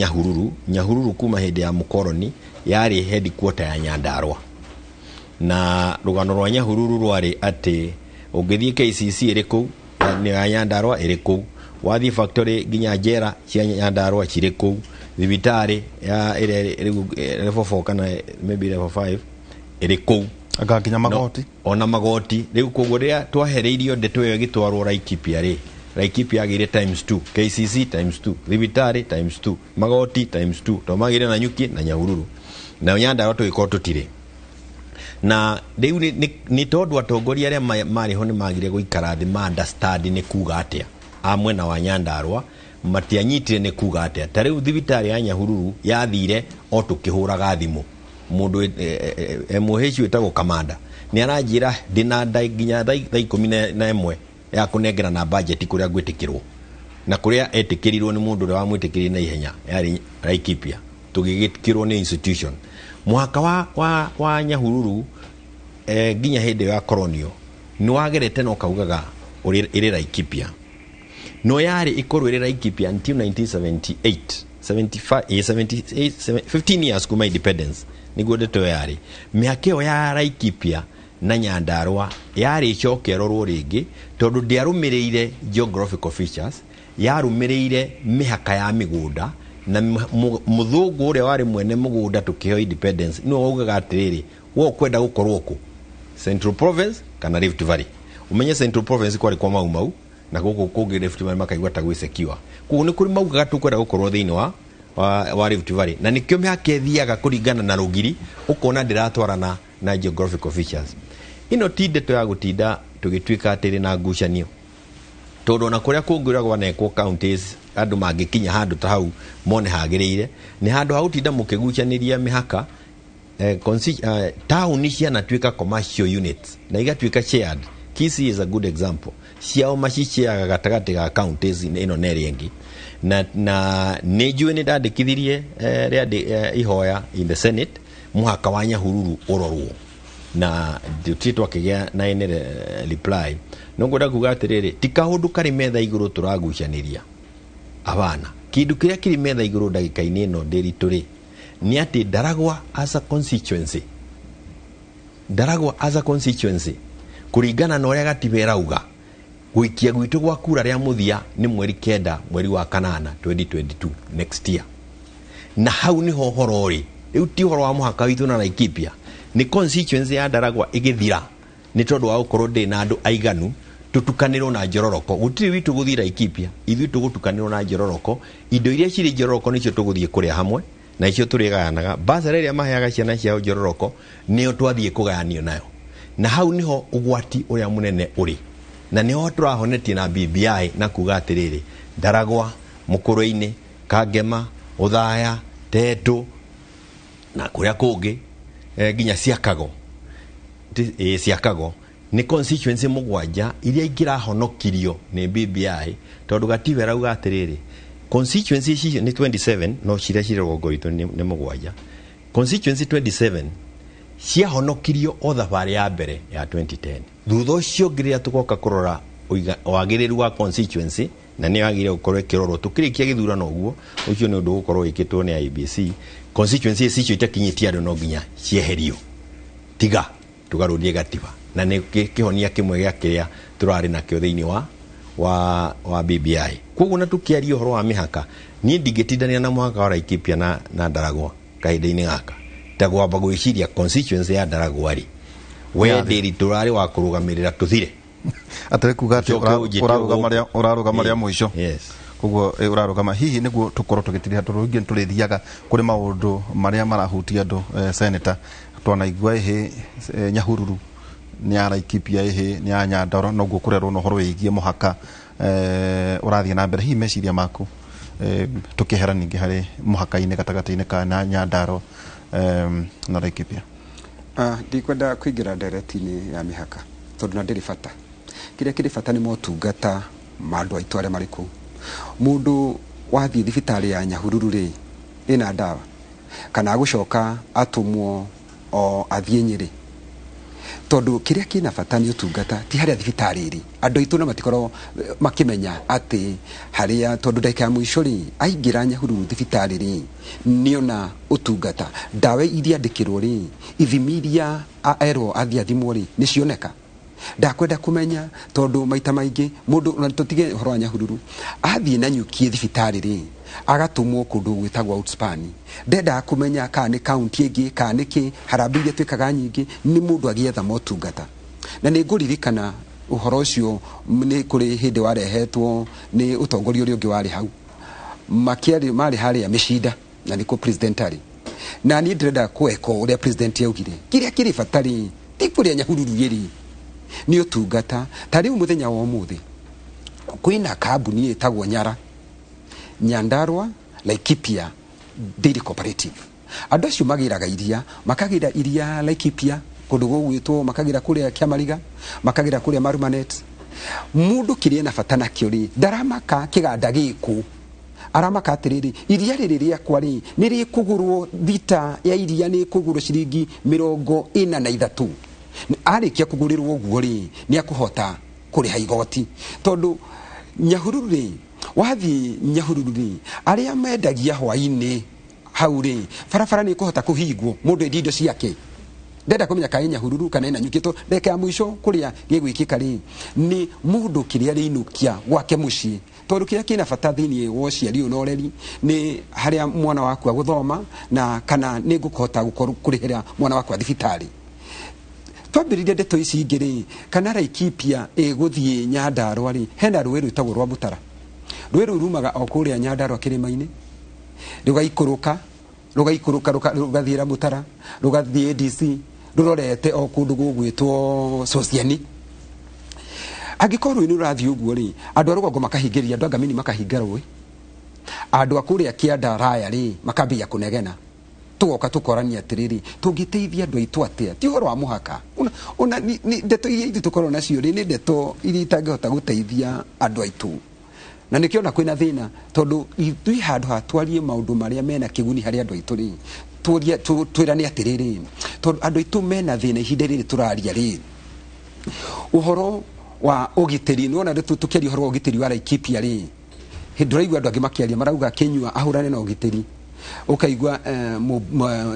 Nyahururu kuma hĩndĩ ya mũkoroni yarĩ headquarter ya Nyandarua na rũgano rwa Nyahururu rwarĩ atĩ ũngĩthiĩ KCC ĩrĩ kũu nĩ ya Nyandarua ĩrĩ kũu wathiĩ factory nginya njera cia Nyandarua cirĩ kũu thibitarĩ ya level 4 kana maybe level 5 ĩrĩ kũu agakinya magoti ona magoti rĩu koguo rĩrĩa twahereirio ndeto ĩyo ĩgĩtwarwo Laikipia rĩ Laikipia agĩire times 2 KCC times 2 thibitarĩ times 2 magoti times 2 to magĩire na Nyuki na Nyahururu na Nyandarua tũgĩkorwo tũtirĩ na rĩu nĩ tondũ atongoria arĩa marĩ ho nĩ magire gũikara thĩ ma understand nĩ kuga atĩa a mwena wa Nyandarua matianyitire nĩ kuga atĩa ta rĩu thibitarĩ ya Nyahururu yathire o tũkĩhũraga thimũ mũndũ MOH wĩtagwo kamanda nĩ aranjĩra ndĩna nginya thaa 11 ya kũnengera na budget kũrĩa gwĩtĩkĩrwo na kũrĩa etĩkĩrirwo nĩ mũndũ ũrĩa wamwĩtĩkĩrire na ihenya yarĩ Laikipia tũgĩgĩkĩrwo nĩ institution. Mũhaka wa Nyahururu nginya hĩndĩ ya kolonio nĩ wagerete no kaugaga ĩrĩ Laikipia no yarĩ ikorwo ĩrĩ Laikipia until 1978 15 years kuma independence niguo ndeto yarĩ mĩhaka ĩyo ya Laikipia na Nyandarua yarĩ cokerorwo rĩngĩ tondũ ndiarũmĩrĩire geographical features yarũmĩrĩire mĩhaka ya mĩgũnda na mũthũngũ ũrĩa warĩ mwene mũgũnda tũkĩheo independence no augaga atĩrĩrĩ wo kwenda gũkorwo kũ Central Province kana Rift Valley umenye Central Province kwarĩ kwa mau na gũkũ kũngĩ Rift Valley makaigua ta gwĩ secure koguo nĩ kũrĩ maugaga tũkwenda gũkorwo thĩinĩ wa Rift Valley na nikio mĩhaka ethiaga kũringana na rũgiri ukona ndiratwarana na geographical features. Ino ti ndeto ya gũtinda tũgĩtuĩka atĩrĩ na ngucanio tondu na kuria kungiragwa nekwo counties andu mangikinya handu ta hau mone hagĩrĩire ni handu ha gũtinda mũkĩgucaniria mĩhaka town ciana tuĩka commercial units na igatuĩka shared. Kisii is a good example. Ciao maciceaga gatagati ga counties ino na ĩrĩa ĩngĩ na nĩnjũĩ nĩ ndandĩkithirie ihoya in the Senate mũhaka wa Nyahururu ũrorwo na tutitwa kĩgĩa na ene reply no ngwenda kuga atĩrĩrĩ ti kaũndũ karĩ metha igũrũ tũragucaniria abana kĩndũ kĩrĩa kĩrĩ metha igũrũ ndagĩka-inĩ ĩno ndĩritũrĩ nĩ atĩ Ndaragwa as a constituency kũringana na ũrĩa gatiba ĩrauga gũikia gwitũ gwa kura rĩa mũthia nĩ mweri 9 mweri wa 8 2022 next year na hau niho horo ũrĩ rĩu ti horo wa mũhaka witũ na Laikipia ni constituency ya Ndaragwa igithira ni tondu wa ukorwo ndi na andu aiganu tutukanirwo na njororoko gutiri witu guthira Laikipia ithu tugutukanirwo na njororoko indo iria ciri njororoko nicio tuguthie kuria hamwe na icio turigayanaga basara iria maheaga ciana ciao njororoko nio twathie kugayanio nayo na hau niho ugwati uria munene uri na niho turahonetie na BBI na kuga atiriri Ndaragwa Mukurũ-ini Kangema Uthaya Tetu na kuria kungi ginya Ciakago ni constituency mugwanja iria ingirahonokirio ni BBI tondu gatiba rauga atiriri constituency ici ni 27 no ciria cirogwo itu ni mugwanja constituency 27 ciahonokirio o thabari ya mbere ya 2010 thutha ucio ngiria tugoka kurora wagiriru wa constituency na ni wagire gukorwo kiroro tukirikia githurano uguo ucio ni undu gukorwo wikitwo ni IBC constituency icio itakinyitie andu no nginya cieherio tiga tugarudie gatiba na ni kihonia kimwe gya kiria turari na kio thiini wa BBI koguo na tukiaria uhoro wa mihaka ni ndigitindania na mũhaka wa Laikipia na Ndaragwa kahinda-inĩ gaka tagwamba gwiciria constituency ya Ndaragwa ri we ndiri turari wa kurugamirira tuthire atari kuga ati urarugamaria mwisho koguo urarugama hihi niguo tukorwo tugitiria turungi turithiaga kuri maundu maria marahutia andu senator twanaigua ehe Nyahururu ni ya Laikipia ehe ni ya Nyandarua noguo kurerwo no horo wigie muhaka urathie na mbere hihi meciria maku tukihera ningi hari muhaka-ini gatagati-ini ka Nyandarua na Laikipia ndikwenda kuingira ndereti-ini ya mihaka tondu na ndiri bata kiria kiri bata ni motungata mandu aitu aria mariku mundu wathie thibitari ya Nyahururu ri ina ndawa kana gucoka atumwo o athie Nyeri tondu kiria kina bata ni utungata ti haria thibitari ri andu aitu na matikoro makimenya ati haria tondu ndeka ya mwisho ri aingira Nyahururu thibitari ri niona utungata ndawa iria ndikirwo ri ithimi iria aerwo athia thimwo ri ni cioneka ndakwenda kumenya tondu maita maingi mundu na tutige horo wa Nyahururu athie na nyukie thibitari ri agatumwo kundu gwitagwa outspan ndenda kumenya ka ni county ingi ka niki harambire twikaga nyingi ni mundu agietha motungata na ni nguririkana uhoro ucio ni kuri hindi warehetwo ni utongoria uri ungi wari hau makiari mari haria mishinda na niko president ari na ni ndenda kweko uria president yaugire kiria kiri fatari ti kuria Nyahururu yeri ni utungata tari umuthenya wa umuthi kwina kambuni itagwo Nyandarua Laikipia Dairy Cooperative andu acio magiraga iria makagira iria Laikipia kundu gwitwo makagira kuria Kiamariga makagira kuria Marumanet mundu kirie na fatana kiori ndaramaka kiganda giku aramaka atiriri iria riri riakwa ri ni rikugurwo vita ya iria ni kugurwo ciringi 43 arikia kugurirwo uguo ri ni akuhota kuriha igoti tondu Nyahururu ri wathi Nyahururu ri aria mendagia hwaini hau ri barabara ni kuhota kuhingwo mundu indo ciake ndenda kumenya kai Nyahururu kana ina nyukito ndeka ya mwisho kuria gigwikika ri ni mundu kiria riinukia gwake muci tondu kiria kina bata thiini wo ciari unoreri ni haria mwana waku guthoma na kana ni ngukuhota gukorwo kurihira mwana waku thibitari twambiririe ndeto ici ingiri kana Laikipia guthie Nyandarua ri hena rũĩ rwĩtagwo rwa Butara rũĩ rumaga o kuria Nyandarua kirima-ini rugaikuruka rugathira mutara rugathie DC rurorete o kundu gugwitwo sociani agikorwo ni urathi uguo ri andu arugongo makahingiria andu angamini makahinga rui andu akuria kianda raya ri makambia kunegena tugoka tukorania atiriri tungiteithia andu aitu atia ti horo wa muhaka una ni ndeto iria ithu tukorwo nacio ri ni ndeto iria itangihota guteithia andu aitu na nikiona kwina thina tondu ithui handu hatwarie maundu maria mena kiguni hari andu aitu ri twirane atiriri tondu andu aitu mena thina ihinda riri turaria ri uhoro wa ugiteri nona tukiaria uhoro wa ugiteri wa Laikipia ri hinduraigua andu angi makiaria marauga Kenyua ahurane na ugiteri ukaigua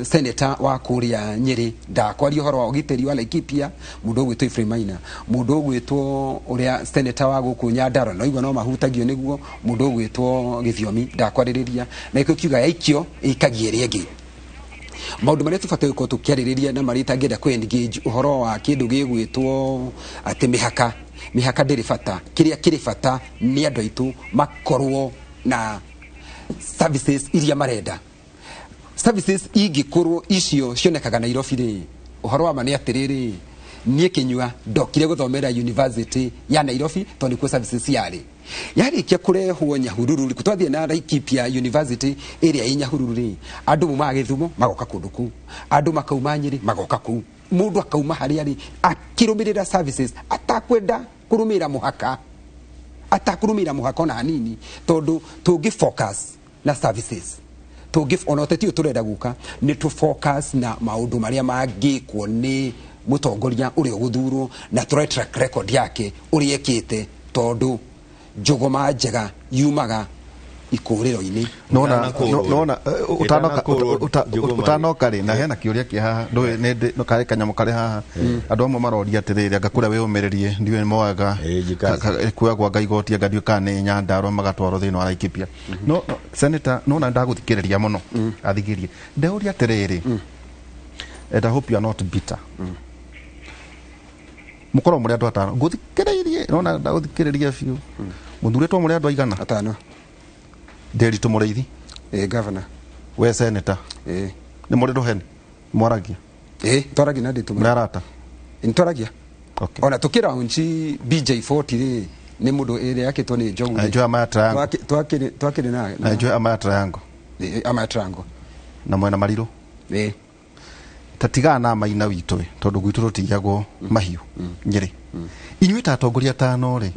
senator wa kuria Nyeri ndakwaria uhoro wa ugiteri wa Laikipia mundu gwitwo Ifremaina mundu gwitwo uria senator wa guku Nyandarua no igwa no mahutagio niguo mundu gwitwo Githiomi ndakwariria na iko kiuga yaikio ikagie riegi maundu maria tubatie ko tukiaririria na marita ngenda ku engage uhoro wa kindu gigwitwo ati mihaka ndiri bata kiria kiri bata ni andu aitu makorwo na services iria marenda services ingikorwo icio cionekaga Nairobi ri uhoro wa mani atiriri nie Kenyua ndokire guthomera university ya Nairobi tondu ku services yari kia kurehwo Nyahururu kutwathie na Laikipia University area ya Nyahururu ri andu muma Githumo magoka kunduku andu makauma Nyeri magoka ku mundu akauma hari ari akirumirira services atakwenda kurumira muhaka na nini tondu tungi focus na services to give on ÖTETI turenda guka ni to focus na maundu maria mangikwo ni mutongoria uri guthurwo na try track record yake uri ekite tondu njogoma njega yumaga ikuriro-ini nona utanoka ri na hena kiuria ki haha ndui ni no kare kanyamo kare haha andu amwe maroria atiriri angakura we umiririe ndiwe moaga kuya gwa ngaigoti ngadio kane Nyandarua magatwaro thino wa Laikipia no senator nona ndaguthikiriria muno athigirie ndeuria atiriri and I hope you are not bitter mukoro muri andu atano nguthikiririe nona ndaguthikiriria fiu muthuretwo muri andu aigana atano Deri to Muriithi governor we senator ni muri roheni mwaragia twaragia na nditu mrarata intwaragia okay ona tukira unchi BJ40 ri ni mundu ere yake to ni Njogu ajua amatra yangu twakire na ajua amatra yangu na mwena Mariru tatigana na maina witwe tondu gwitu rutiagwo mahiu Nyeri inyuĩ ta atongoria tano ri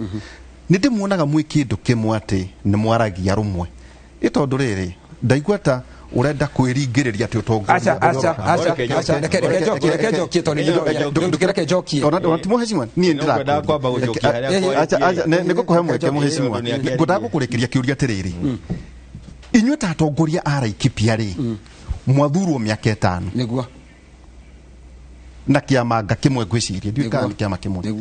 ninde muonaga mwi kindu kimwe ati ni mwaragia rumwe itondu riri ndaigua ta urenda kwiringiriria ati utongoria acha reke jokie to ni jokie ona timo heshima ni ndira kwamba gujokia haria acha nigukuhe mweke muheshima ngutaka gukurekeria kiuria atiriri inyuĩ ta atongoria a Laikipia ri mwathurwo miaka 5 niguo na kiama ngakimwe gwiciria ndiwe kana kiama kimwe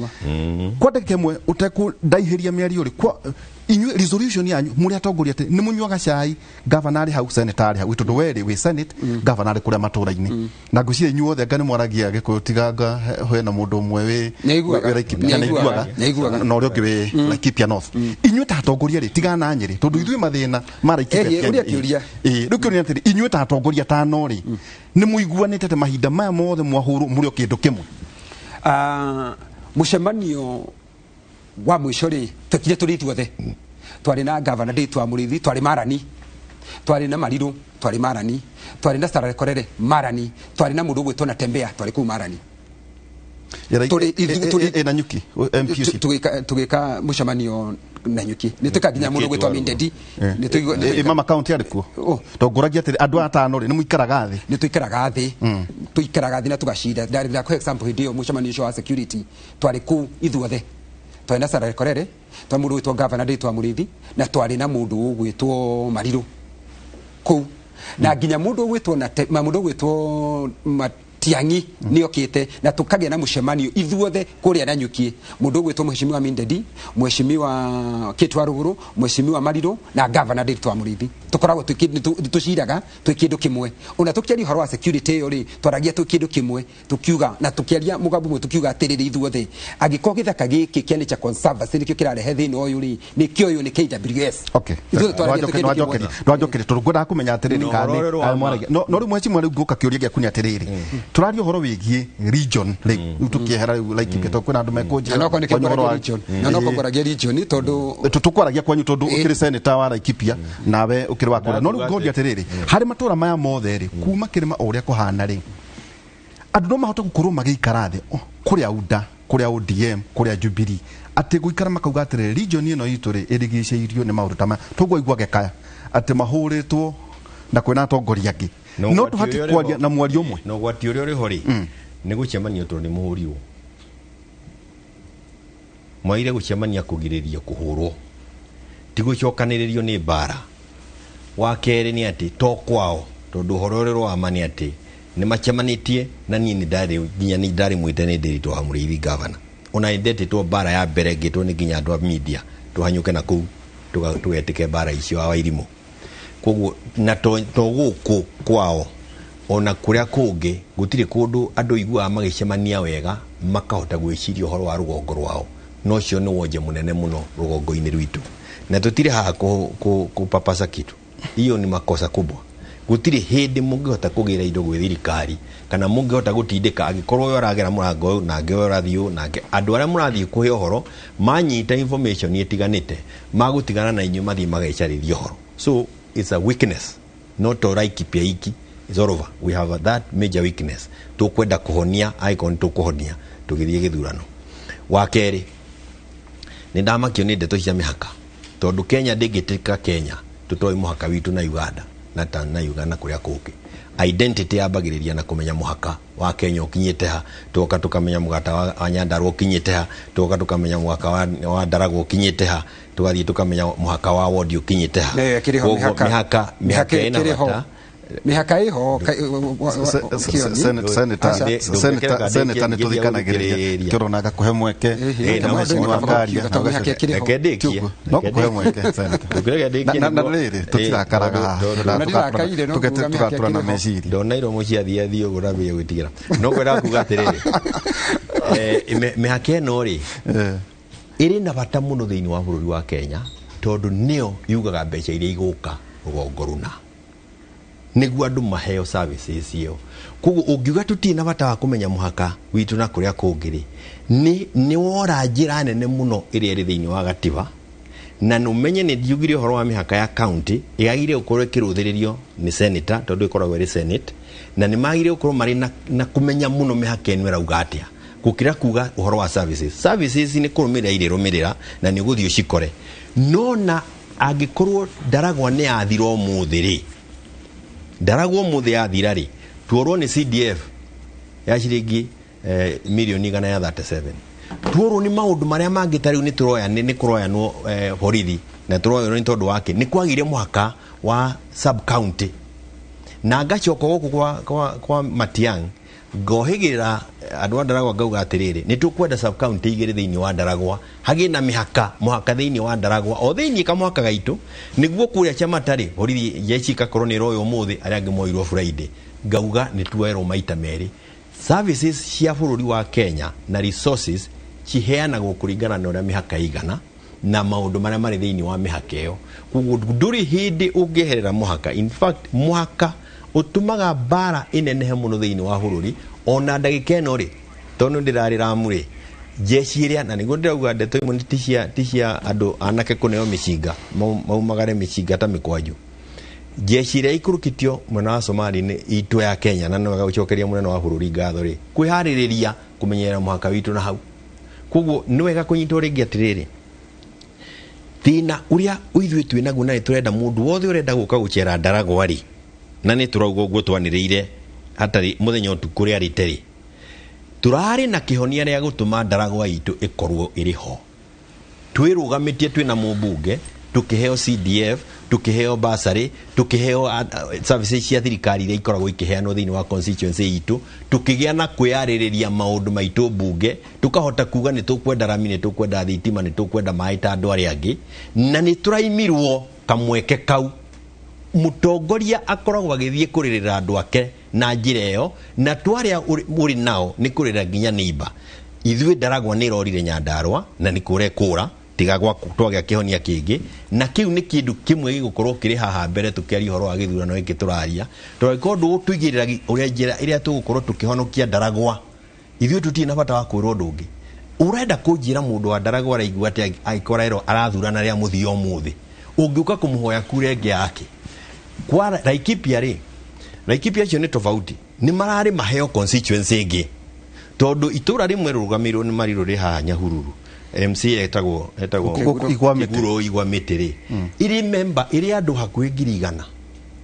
kwende kimwe uteku ndaihiria miario ri kwa inyu resolution yanyu muri atongoria ati ni munywaga cai governor hau senator hau tondu weri we senate governor kuria matura-ini na ngucia inyu othe ngani mwaragia gikuyu tiganga hoena mundu umwe we Laikipia naiguaga no ri ungi we Laikipia North inyu ta atongoria ri tigana na Nyeri tondu ithui mathina ma Laikipia uria kiuria rukiuria ati inyu ta atongoria tano ri ni muiguanite te mahinda maya mothe mwahuru muri kindu kimwe mucemanio wa mwisho ri tukire turi tuothe twari na governor nditwa Muriithi twari Marani twari na Mariru twari Marani twari na Sararekorere Marani twari na mundu gwitwo na Tembea twari ku Marani turi na Nyuki MP tugika mucemanio na Nyuki nituka ginya mundu gwitwo Mindedi mama county arikuo tongoragia ati andu atano ri ni muikaraga thi tuikaraga thi na tugacida ndarira kwa example hidio mucemanio wa security twari ku ithuothe twari na Sararekorere twari mundu gwitwo governor nditwa Muriithi na twari na mundu gwitwo Mariru ku na ginya mundu gwitwo na mundu gwitwo Tiangi nio kite na tukagĩa na mũcemanio ithuothe kũrĩa na nyuki mũndũ gwĩtwo mheshimiwa Mindedi mheshimiwa Kitwa Ruguru mheshimiwa Mariru na governor Ndiritu wa Mũrĩithi tukoragwo tuciraga twĩ kĩndũ kĩmwe ona tũkĩaria ũhoro wa security ĩyo rĩ twaragia twĩ kĩndũ kĩmwe tukiuga na tũkĩaria mũgambo ũmwe tukiuga atĩrĩrĩ ithuothe angĩkorwo gĩthaka gĩkĩ kĩa nature conservancy nĩkĩo kĩrarehe thĩna ũyũ rĩ nĩkĩo ũyũ nĩ KWS. Okay, ndwajokere tũrũngũra kũmenya atĩrĩrĩ kana no rĩu mheshimiwa rĩu ngũka kĩũria gĩaku nĩ atĩrĩrĩ tũraria ũhoro wĩgiĩ region rĩu tũkĩehera rĩu Laikipia tondũ kwĩna andũ mekũnjĩra no kũngũragia region tondũ tũkwaragia kwanyu tondũ ũkĩrĩ senator wa Laikipia nawe ũkĩrĩ wa kũrĩa no rĩu ngũria atĩrĩrĩ harĩ matũra maya mothe rĩ kuma kĩrĩma ũrĩa kũhana rĩ andũ no mahote gũkorwo magĩikara thĩ kũrĩa UDA kũrĩa ODM kũrĩa Jubilee atĩ gũikara makauga atĩrĩrĩ region ĩno itũ rĩ ĩrigicĩirio nĩ maũndũ ta maya tũguo iguage kaya atĩ mahũrĩtwo na kwĩna atongoria angĩ no tũhati kwaria na mwario ũmwe no gwati ũrĩa ũrĩ ho rĩ nĩ gũcemanio tondũ nĩ mũhũriwo mwaire gũcemania kũgirĩrĩria kũhũrwo ti gũcokanĩrĩrio nĩ mbara wa kerĩ nĩ atĩ to kwao tondũ ũhoro ũrĩ wa ma nĩ atĩ nĩ macemanĩtie na niĩ nĩ ndarĩ mwĩte nĩ Ndiritu wa Mũrĩithi governor ona ndetĩtwo mbara ya mbere ngĩtwo nĩ nginya andũ a media tũhanyũke na kũu tũgetĩke mbara icio wa Wairimũ koguo na to gũkũ kwao ona kũrĩa kũngĩ gũtirĩ kũndũ andũ iguaga magĩcemania wega makahota gwĩciria ũhoro wa rũgongo rwao no cio nĩ wonje mũnene mũno rũgongo-inĩ rwitũ na tũtirĩ haha kũpapasa kitu hiyo ni makosa kubwa gũtirĩ hĩndĩ mũngĩhota kũgĩra indo gwĩ thirikari kana mũngĩhota gũtindĩka angĩkorwo yo aragera mũrango ũyũ na angĩ ũrathiĩ nake andũ arĩa mũrathiĩ kũhe ũhoro manyita information ĩtiganĩte magũtigana na inyuĩ mathiĩ magaicarĩria ũhoro so it's a weakness not a Laikipia iki is all over we have that major weakness tũkwenda kũhonia icon tũkũhonia tũgĩthiĩ gĩthurano wa kerĩ nĩ ndamakio nĩ ndeto cia mĩhaka tondũ Kenya ndĩngĩtĩka Kenya tũtoe mũhaka witũ na Uganda na Uganda kũrĩa kũngĩ identity yambagĩrĩria na kũmenya mũhaka wa Kenya ũkinyĩte ha tũka tũkamenya mũgata wa Nyandarua ũkinyĩte ha tũka tũkamenya mũhaka wa Ndaragwa ũkinyĩte ha tũgathiĩ tũkamenya mũhaka wa Wodi ũkinyĩte ha mĩhaka ĩna bata mĩhaka ĩho seneta nĩ tũthikanagĩrĩria kĩronaga kũhe mweke mheshimiwa Karia no kũhe mweke na rĩrĩ tũtirakaraga tũgatũra na meciria ndona iromo ciathiĩ ũguo rambia gwĩtigĩra no kwenda kuga atĩrĩrĩ mĩhaka ĩno rĩ ĩrĩ na bata mũno thĩinĩ wa bũrũri wa Kenya tondũ nĩyo yugaga mbeca iria igũka rũgongo rũna nĩguo andũ maheo services ĩyo koguo ũngiuga tũtirĩ na bata wa kũmenya mũhaka witũ na kũrĩa kũngĩ nĩ wora njĩra nene mũno ĩrĩa ĩrĩ thĩinĩ wa gatiba na nũmenye nĩ ndiugire ũhoro wa mĩhaka ya county ĩgagire gũkorwo ĩkĩrũthĩrĩrio nĩ senator tondũ ĩkoragwo ĩrĩ senate na nĩ magire gũkorwo marĩ na kũmenya mũno mĩhaka ĩno ĩrauga atĩa gũkĩra kuga ũhoro wa services nĩ kũrũmĩrĩra irĩrũmĩrĩra na nĩ gũthiĩ ũcikore no na angĩkorwo Ndaragwa nĩ yathira ũmũthĩ rĩ Ndaragwa ũmũthĩ yathira rĩ tuorwo nĩ CDF ya ciringi milioni 137 tuorwo nĩ maũndũ marĩa mangĩ tarĩu nĩ tũroya nĩ kũroyanwo borithi na tũroyanwo nĩ tondũ wake nĩ kwagire mũhaka wa sub county na ngacoka gũkũ kwa Matiang'i ngohĩgĩrĩra andũ a Ndaragwa ngauga atĩrĩrĩ nĩ tũkwenda sub county igĩrĩ thĩinĩ wa Ndaragwa hagĩ na mũhaka thĩinĩ wa Ndaragwa o thĩinĩ ka mũhaka gaitũ nĩguo kũrĩa Chamatarĩ borithi jeci kakorwo nĩ royo ũmũthĩ arĩa angĩ moirwo Friday ngauga nĩ tuoerwo maita merĩ services cia bũrũri wa Kenya na resources ciheanagwo kũringana na ũrĩa mĩhaka igana na maũndũ marĩa marĩ thĩinĩ wa mĩhaka ĩyo koguo ndũrĩ hĩndĩ ũngĩeherera mũhaka in fact mũhaka ũtumaga mbara ĩnenehe mũno thĩinĩ wa bũrũri ona ndagĩka ĩno rĩ tondũ ndĩrarĩra mũrĩ jeshi ĩrĩa na nĩguo ndĩrauga ndeto imwe ti cia andũ anake kũneo mĩcinga maumagare mĩcinga ta mĩkwanjũ jeshi ĩrĩa ikũrũkĩtio mwena wa Somali itũ ya Kenya na no gũcokeria mũnene wa bũrũri ngatho rĩ kwĩharĩrĩria kũmenyera mũhaka witũ na hau koguo nĩ wega kũnyitwo rĩngĩ atĩrĩrĩ thĩna ũrĩa ithuĩ twĩ naguo na tũrenda mũndũ wothe ũrenda gũka gũcera Ndaragwa rĩ na nĩ tũrauga ũguo twanĩrĩire hatarĩ mũthenya ũtukũ rĩa rĩterĩ turarĩ na kĩhonia rĩa gũtũma Ndaragwa itũ ĩkorwo ĩrĩ ho twĩrũgamĩtie twĩna mũmbunge tukiheo CDF, tukiheo basari, tukiheo services cia thirikari iria ikoragwo ikiheanwo thiini wa constituency itu, tukigia na kwiyaririria maundu maitu bunge, tukahota kuga ni tukwenda rami, ni tukwenda thitima, ni tukwenda mai ta andu aria angi, na ni turaimirwo kamweke kau mutongoria akoragwo agithie kuririra andu ake na njira iyo, na twaria uri nao ni kurira nginya niba ithuĩ Ndaragwa nĩ rorire Nyandarua na nĩ kũre kũra tiga gwa twagĩa kĩhonia kĩngĩ, na kĩu nĩ kĩndũ kĩmwe gĩgũkorwo kĩrĩ haha mbere tũkĩaria ũhoro wa gĩthurano gĩkĩ tũraria, tondũ ũndũ tũigĩrĩra ũrĩa njĩra ĩrĩa tũgũkorwo tũkĩhonokia Ndaragwa, ithuĩ tũtirĩ na bata wa kwĩrwo ũndũ ũngĩ. Ũrenda kũnjĩra mũndũ wa Ndaragwa araigua atĩ aikorero arathurana rĩa mũthia ũmũthĩ, ũngĩũka kũmũhoya kura ĩngĩ yake kwa Laikipia rĩ, Laikipia cio nĩ tofauti, nĩ mararĩ maheo constituency ĩngĩ, tondu itura rimwe rugamirwo ni Mariru ri haha Nyahururu, MC etagwo Kiguro Igwamĩtĩ ri iri member iri andu hakuhi 100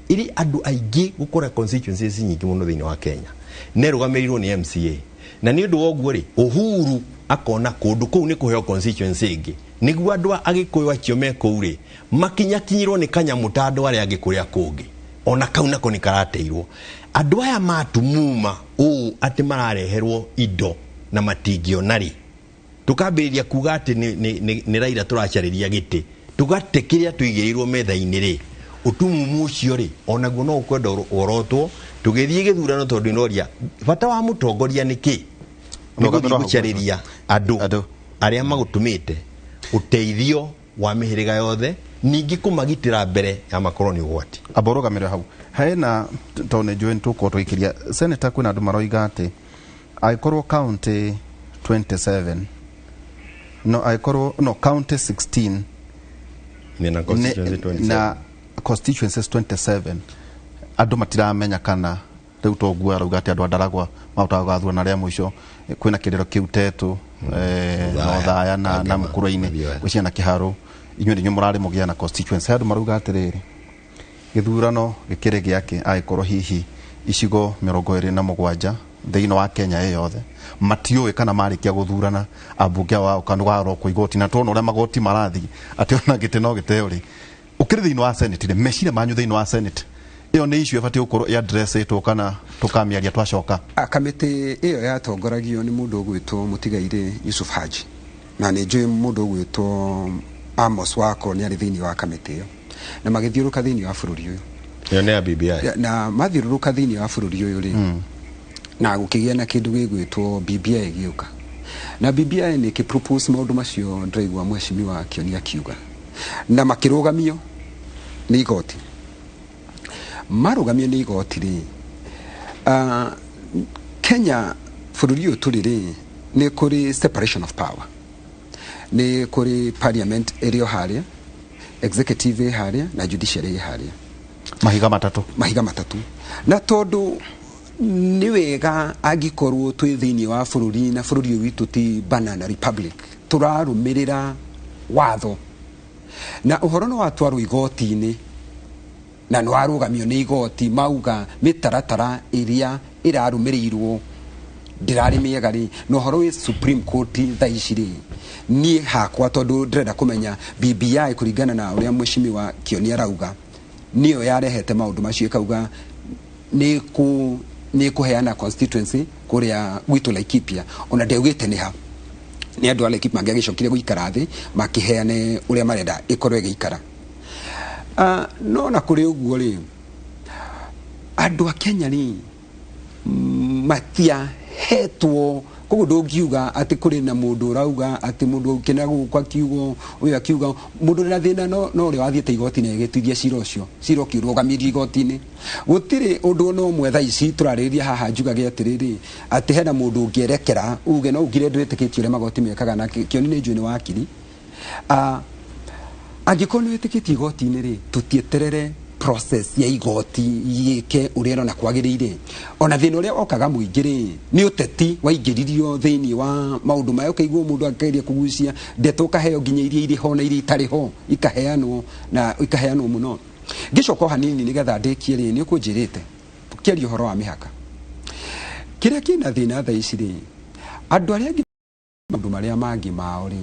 iri andu aingi gukora constituencies nyingi muno thiini wa Kenya ne rugamirirwo ni MCA, na ni undu woguo ri Uhuru akona kundu kuu ni kuheo constituency ingi niguo andu agikuyu acio me kuu ri makinyakinyirwo ni kanyamu ta andu aria angi kuria kungi, ona kau nako ni karateirwo. Andu aya matumuma ati marareherwo indo na matingionari, tukambiriria kuga ati ni Raila turacariria giti, tugate kiria tuigirirwo metha-ini ri utumumu ucio ri onaguo no ukwenda orotwo tugithie githurano tondu noria bata wa mutongoria niki no gucariria andu aria magutumite uteithio wa mihiriga yothe ningi kumagitira mbere ya makoroni ugwati aborogamire hau hena tone join tuko twikiria senator kwina andu maroiga ati aikorwo county 27 no aikorwo no county 16 na constituency 27 na constituencies 27 andu matiramenya kana riu togua rauga ati andu Ndaragwa mautaga na ria mwisho kwina kiriro kiu tetu no thaya na mukuru-ini gucia na kiharo inywe ndinyo murari mugia na constituency andu marauga atiriri githurano gikire giake aikorwo hihi icigo 27 thiini wa Kenya yothe matiuwe kana marikia guthurana ambunge wao kana garo ku igoti na tona uria magoti marathi ati ona gite no giteuri ukiri thiini wa senate le mecire manyu thiini wa senate iyo ni issue ifati ukorwo ya address itu kana tukamiaria twacoka kamiti iyo yatongoragio ni mundu gwitwo Mutigaire Yusuf Haji na ni njui mundu gwitwo Amos wako ni ari thiini wa kamiti iyo na magithiuruka thiini wa bururi uyu yo ne BBI na mathiuruka thiini wa bururi uyu ri na gukigia na kindu gigwitwo BBI giuka na BBI ni ki propose maundu macio ndaigwa mheshimiwa Kionia kiuga na makirugamio ni igoti marugamio ni igoti ri Kenya bururi uyu turiri ni kuri separation of power, ni kuri parliament area haria, executive haria na judiciary haria, mahiga matatu na tondu ni wega agikorwo twi thiini wa bururi na bururi witu ti banana republic turarumirira watho na uhoro no watwarwo igoti-ini na no arugamio ni igoti mauga mitaratara iria irarumirirwo ndirari miega ri no uhoro wi Supreme Court thaiciri ni hakwa tondu ndirenda kumenya BBI kuringana na uria mheshimiwa Kionia rauga niyo yarehete maundu macio kauga ni kuheana constituency kuria gwitu Laikipia ona ndeugite ni ha ni andu a Laikipia mangiagicokire guikara thi makiheane uria marenda ikorwo igikara no na kuri uguo ri andu a Kenya ni matia hetwo koguo ndungiuga ati kuri na mundu urauga ati mundu ukina gukwa kiugo uyu akiuga mundu na thina no ri wathiete igoti na igituithia ciro kirugamiri igoti-ini gutiri undu no mwetha ici turariria haha njugage atiriri ati hena mundu ungierekera uge no ugire ndwitikitie ure magoti mekaga na Kioni ni njuni wakiri angiko ni witikitie igoti-ini ri tutieterere process ya igoti yike urieno na kwagirire ona thina uria okaga muingiri ni uteti waingiririo thiini wa maundu mayo kaigwo mundu akairia kugucia ndeto kaheo nginya iria iri ho na iria itari ho ikaheanwo muno gicoka hanini nigetha ndikie ri ni ukunjirite tukiaria uhoro wa mihaka kiria kina thina tha ici ri andu aria maundu maria mangi mao ri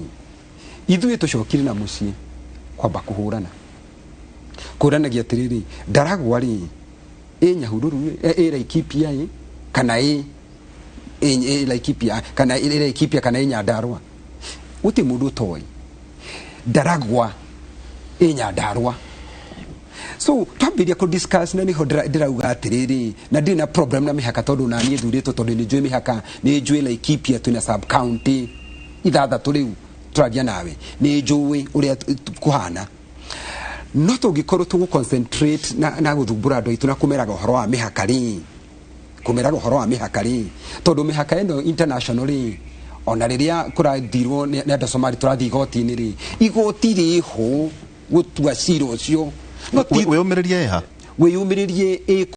ithuĩ tucokire na mucii kwamba kuhuranagia atiriri Ndaragwa ri Nyahururu Laikipia kana Laikipia kana Laikipia kana Nyandarua uti mundu toy Ndaragwa Nyandarua. So twambiria ku discuss na niho ndirauga atiriri na ndi na problem na mihaka tondu na nie thurito tondu ni njui mihaka ni njui Laikipia twina sub county ithathatu riu turaria nawe ni njui uria kuhana no tungikorwo tugu concentrate na guthumbura andu aitu na kumeraga uhoro wa mihaka ri tondu mihaka eno internationally ona riria kurathirwo ni andu Somali turathi igoti-ini ri igoti riho gutua cira ucio wiyumiririe wiyumiririe